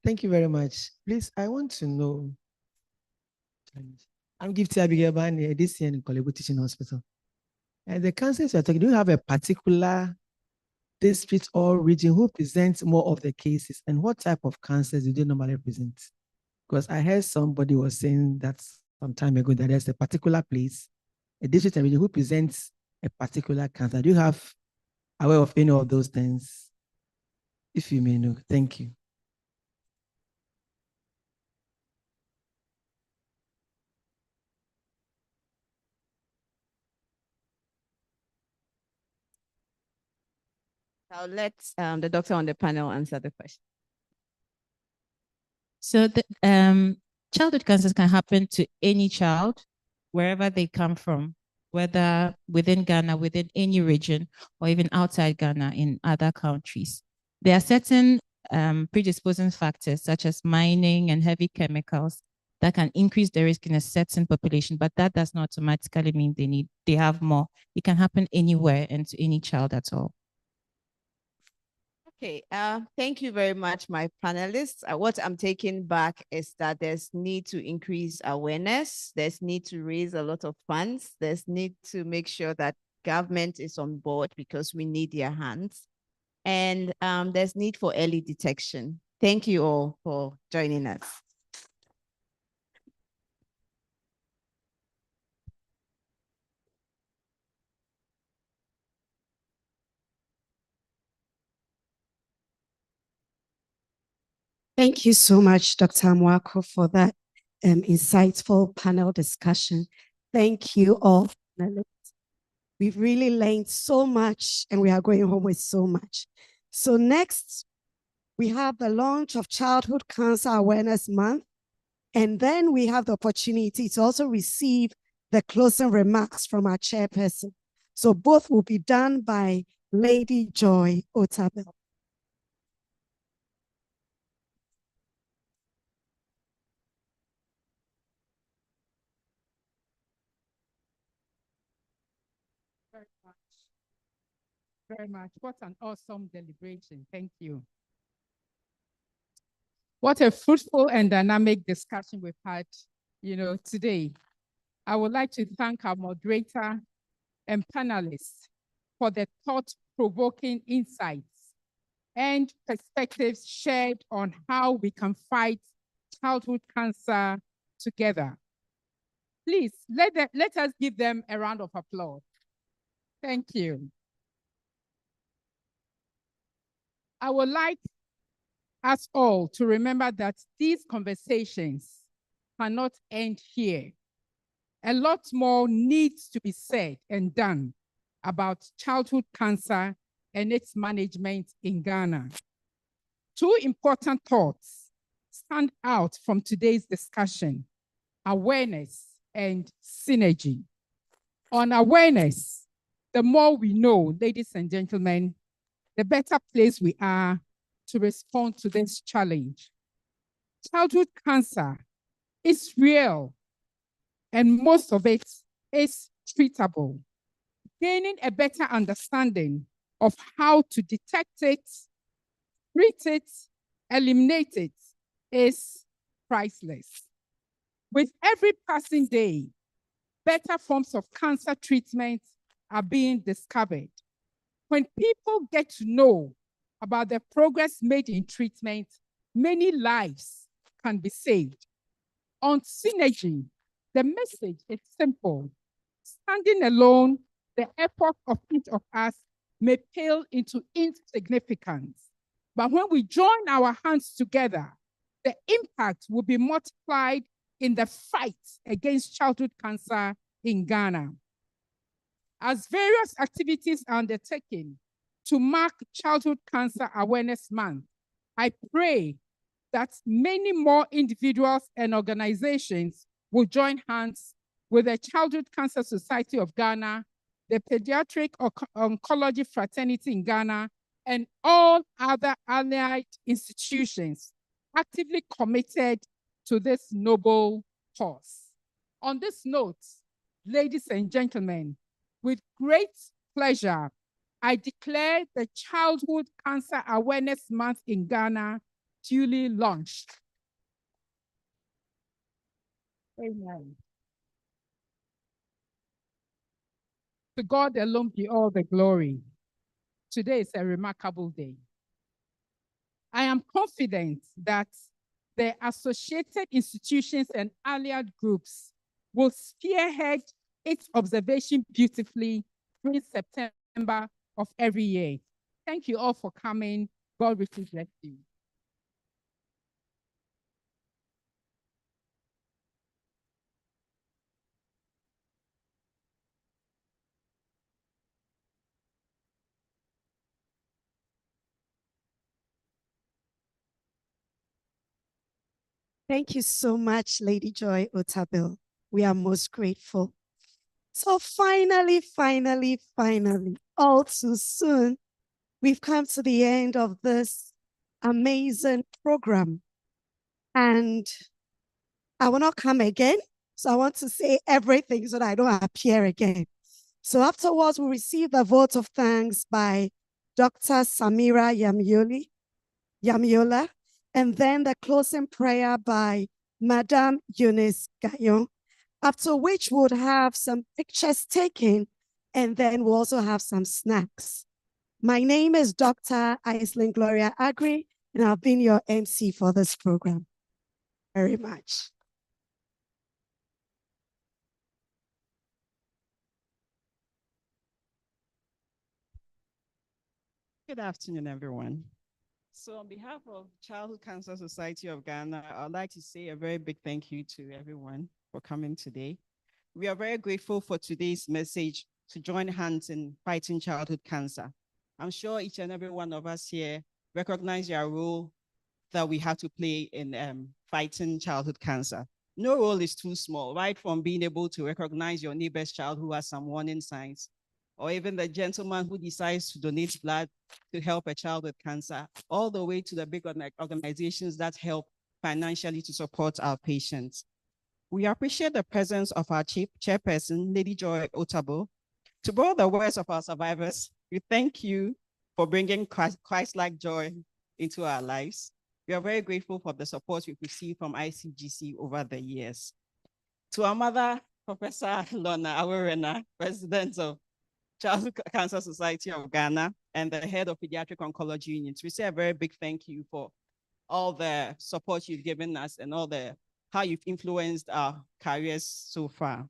Thank you very much. Please, I want to know. I'm Gifty Abigail Bani, this year in Kolego Teaching Hospital. And the cancers you're talking, do you have a particular district or region who presents more of the cases, and what type of cancers do they normally present? Because I heard somebody was saying that some time ago that there's a particular place, a district and region who presents a particular cancer. Do you have aware of any of those things? If you may know, thank you. I'll let the doctor on the panel answer the question. So the childhood cancers can happen to any child, wherever they come from, whether within Ghana, within any region, or even outside Ghana in other countries. There are certain predisposing factors, such as mining and heavy chemicals, that can increase the risk in a certain population, but that does not automatically mean they have more. It can happen anywhere and to any child at all. Okay, thank you very much, my panelists. What I'm taking back is that there's need to increase awareness. There's need to raise a lot of funds. There's need to make sure that government is on board because we need their hands. And there's need for early detection. Thank you all for joining us. Thank you so much, Dr. Mwako, for that insightful panel discussion. Thank you all. We've really learned so much and we are going home with so much. So next, we have the launch of Childhood Cancer Awareness Month. And then we have the opportunity to also receive the closing remarks from our chairperson. So both will be done by Lady Joy Otabel. Very much. What an awesome deliberation. Thank you. What a fruitful and dynamic discussion we've had, today. I would like to thank our moderator and panelists for the thought-provoking insights and perspectives shared on how we can fight childhood cancer together. Please, let us give them a round of applause. Thank you. I would like us all to remember that these conversations cannot end here. A lot more needs to be said and done about childhood cancer and its management in Ghana. Two important thoughts stand out from today's discussion: awareness and synergy. On awareness, the more we know, ladies and gentlemen, the better place we are to respond to this challenge. Childhood cancer is real, and most of it is treatable. Gaining a better understanding of how to detect it, treat it, eliminate it is priceless. With every passing day, better forms of cancer treatment are being discovered. When people get to know about the progress made in treatment, many lives can be saved. On synergy, the message is simple. Standing alone, the effort of each of us may pale into insignificance. But when we join our hands together, the impact will be multiplied in the fight against childhood cancer in Ghana. As various activities are undertaken to mark Childhood Cancer Awareness Month, I pray that many more individuals and organizations will join hands with the Childhood Cancer Society of Ghana, the Pediatric Oncology Fraternity in Ghana, and all other allied institutions actively committed to this noble cause. On this note, ladies and gentlemen, with great pleasure, I declare the Childhood Cancer Awareness Month in Ghana duly launched. Amen. To God alone be all the glory. Today is a remarkable day. I am confident that the associated institutions and allied groups will spearhead its observation beautifully during September of every year. Thank you all for coming. God richly bless you. Thank you so much, Lady Joy Otabil. We are most grateful. So finally, all too soon, we've come to the end of this amazing program. And I will not come again. So I want to say everything so that I don't appear again. So afterwards, we'll receive the vote of thanks by Dr. Samira Yamiola, and then the closing prayer by Madame Eunice Gayon, after which we'll have some pictures taken, and then we'll also have some snacks. My name is Dr. Aislinn Gloria Agri, and I've been your MC for this program. Very much. Good afternoon, everyone. So on behalf of Childhood Cancer Society of Ghana, I'd like to say a very big thank you to everyone for coming today. We are very grateful for today's message to join hands in fighting childhood cancer. I'm sure each and every one of us here recognize our role that we have to play in fighting childhood cancer. No role is too small, right from being able to recognize your neighbor's child who has some warning signs, or even the gentleman who decides to donate blood to help a child with cancer, all the way to the big organizations that help financially to support our patients. We appreciate the presence of our chairperson, Lady Joy Otabil. To borrow the words of our survivors, we thank you for bringing Christ-like joy into our lives. We are very grateful for the support we've received from ICGC over the years. To our mother, Professor Lorna Awerena, President of Childhood Cancer Society of Ghana and the head of Pediatric Oncology Units, we say a very big thank you for all the support you've given us and how you've influenced our careers so far.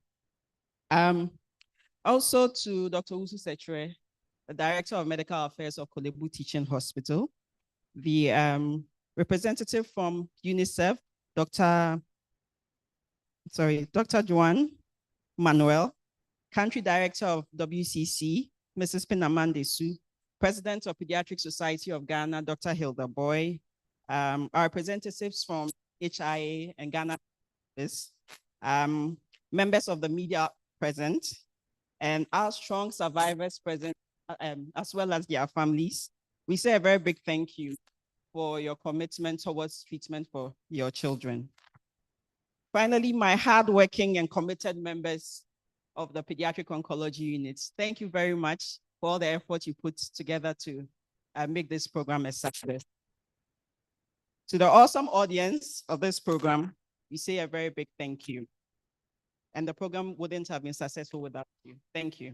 Also to Dr. Usu Setre, the Director of Medical Affairs of Korle Bu Teaching Hospital, the representative from UNICEF, Dr. Joan Manuel, Country Director of WCC, Mrs. Pinamande Su, President of Pediatric Society of Ghana, Dr. Hilda Boy, our representatives from HIA and Ghana, members of the media present, and our strong survivors present, as well as their families. We say a very big thank you for your commitment towards treatment for your children. Finally, my hardworking and committed members of the Pediatric Oncology Units, thank you very much for all the effort you put together to make this program a success. To the awesome audience of this program, we say a very big thank you. And the program wouldn't have been successful without you. Thank you.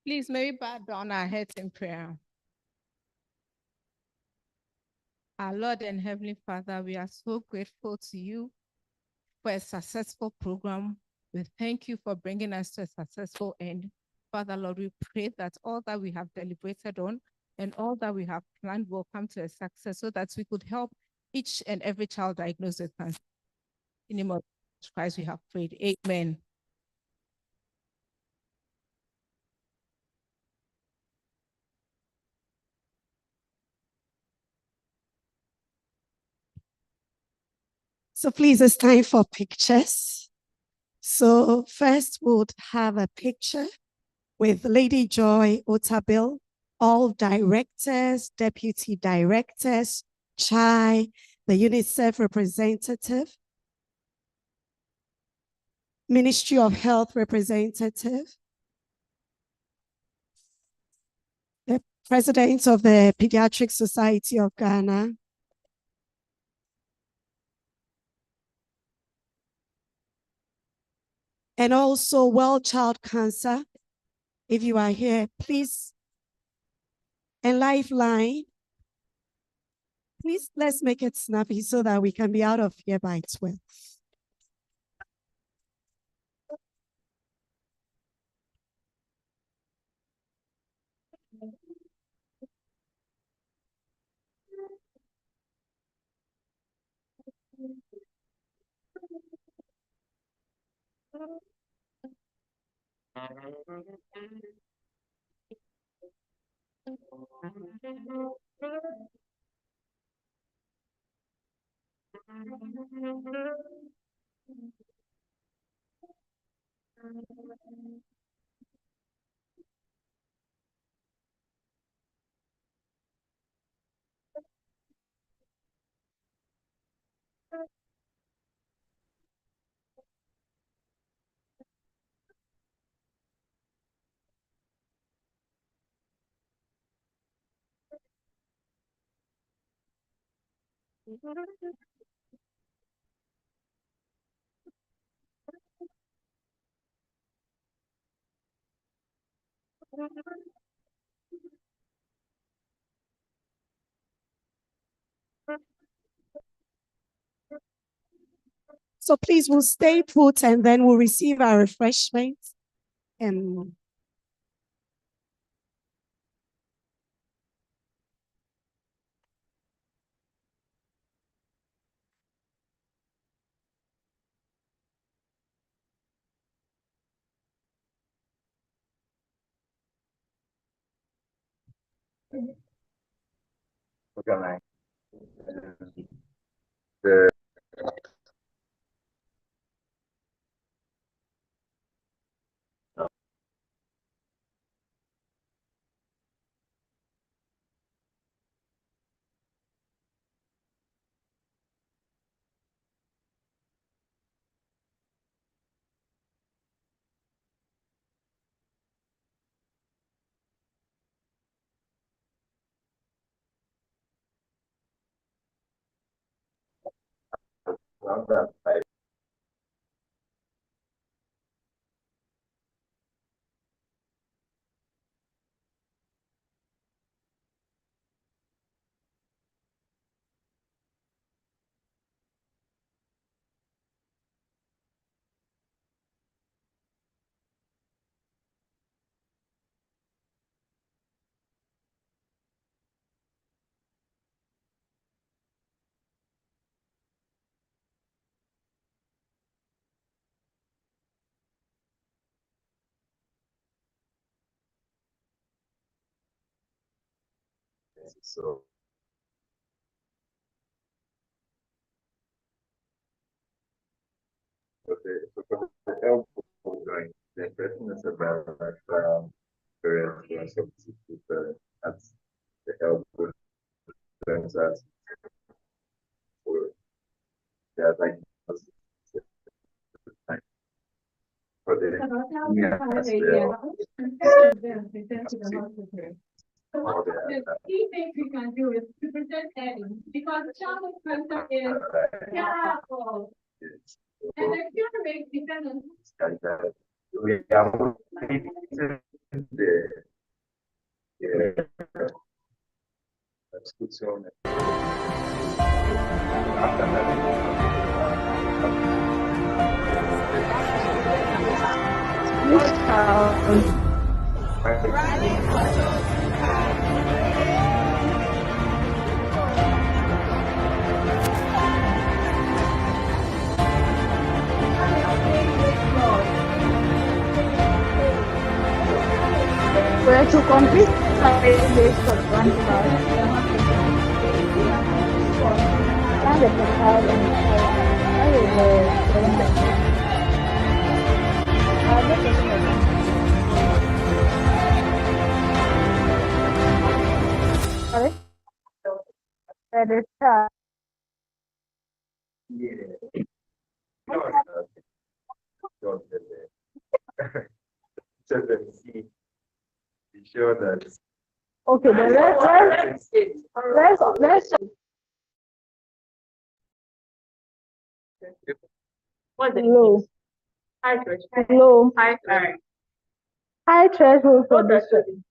Please, may we bow down our heads in prayer. Our Lord and Heavenly Father, we are so grateful to you for a successful program. We thank you for bringing us to a successful end. Father, Lord, we pray that all that we have deliberated on and all that we have planned will come to a success so that we could help each and every child diagnosed with cancer. In the name of Jesus Christ, we have prayed. Amen. So please, it's time for pictures. So first we'll have a picture with Lady Joy Otabil, all directors, deputy directors, CHAI, the UNICEF representative, Ministry of Health representative, the president of the Pediatric Society of Ghana, and also World Child Cancer. If you are here, please, and Lifeline, please let's make it snappy so that we can be out of here by 12. So please, we'll stay put and then we'll receive our refreshments. And So for the help going, the question is about various of that's the help with that for like for the The key things we can do is to prevent any, because childhood cancer is terrible. And the cure rate depends on we are the discussione where to complete based on one sorry? That is be sure that okay, then let's low. Low. High threshold for this one.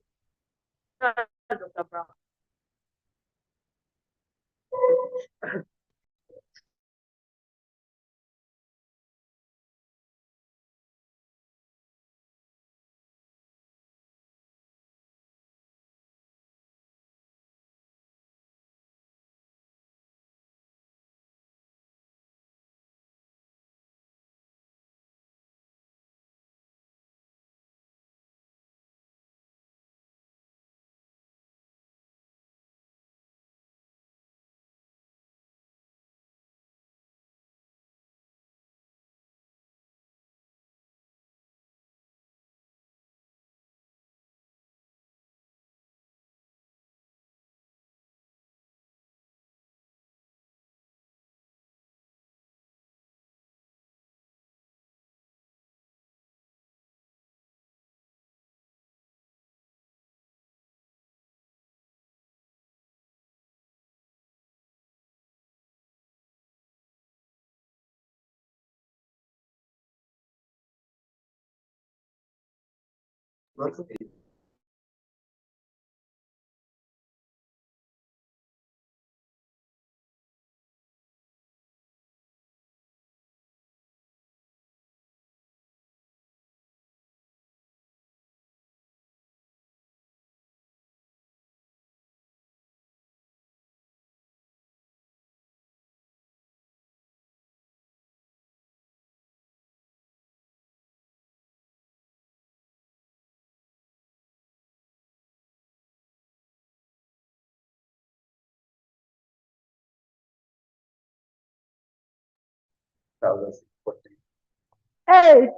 Hey,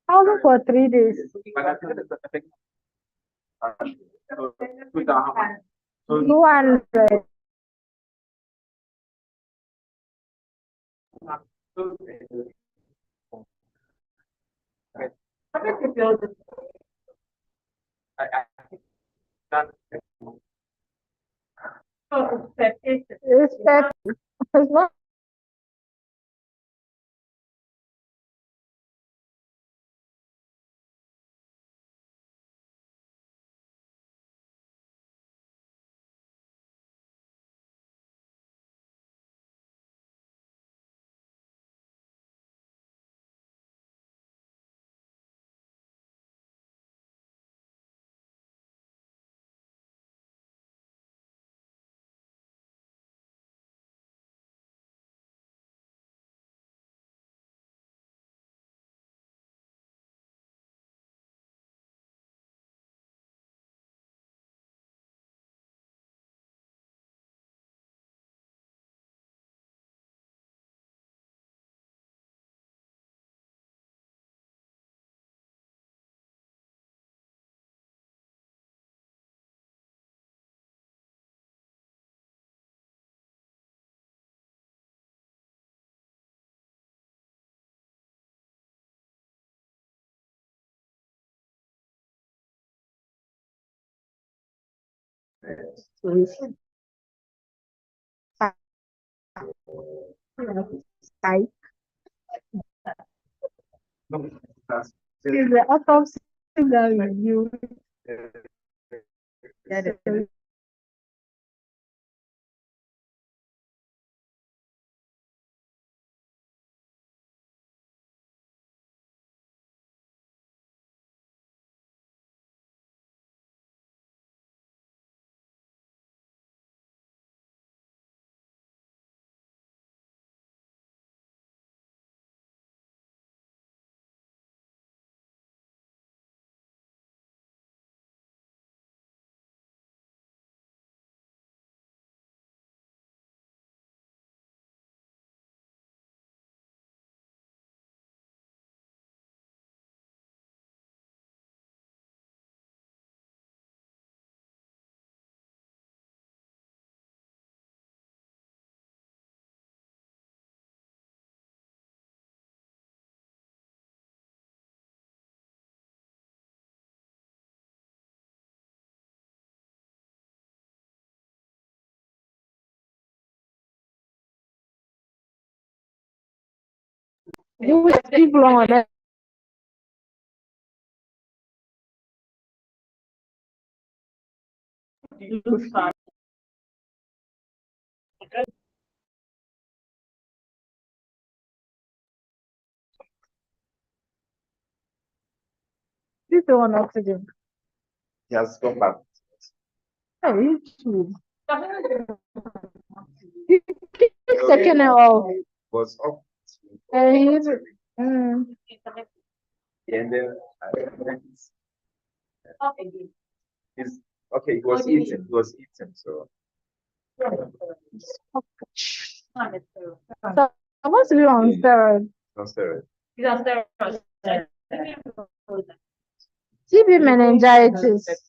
how long for 3 days? 200. It's not. Is the autopsy that you will sleep long on that. This is on oxygen. Just come back. Hey, YouTube. You keep taking it off. Was up. And he's, And then he's okay, he was eating, so so I must be on steroid. no steroid. TB meningitis.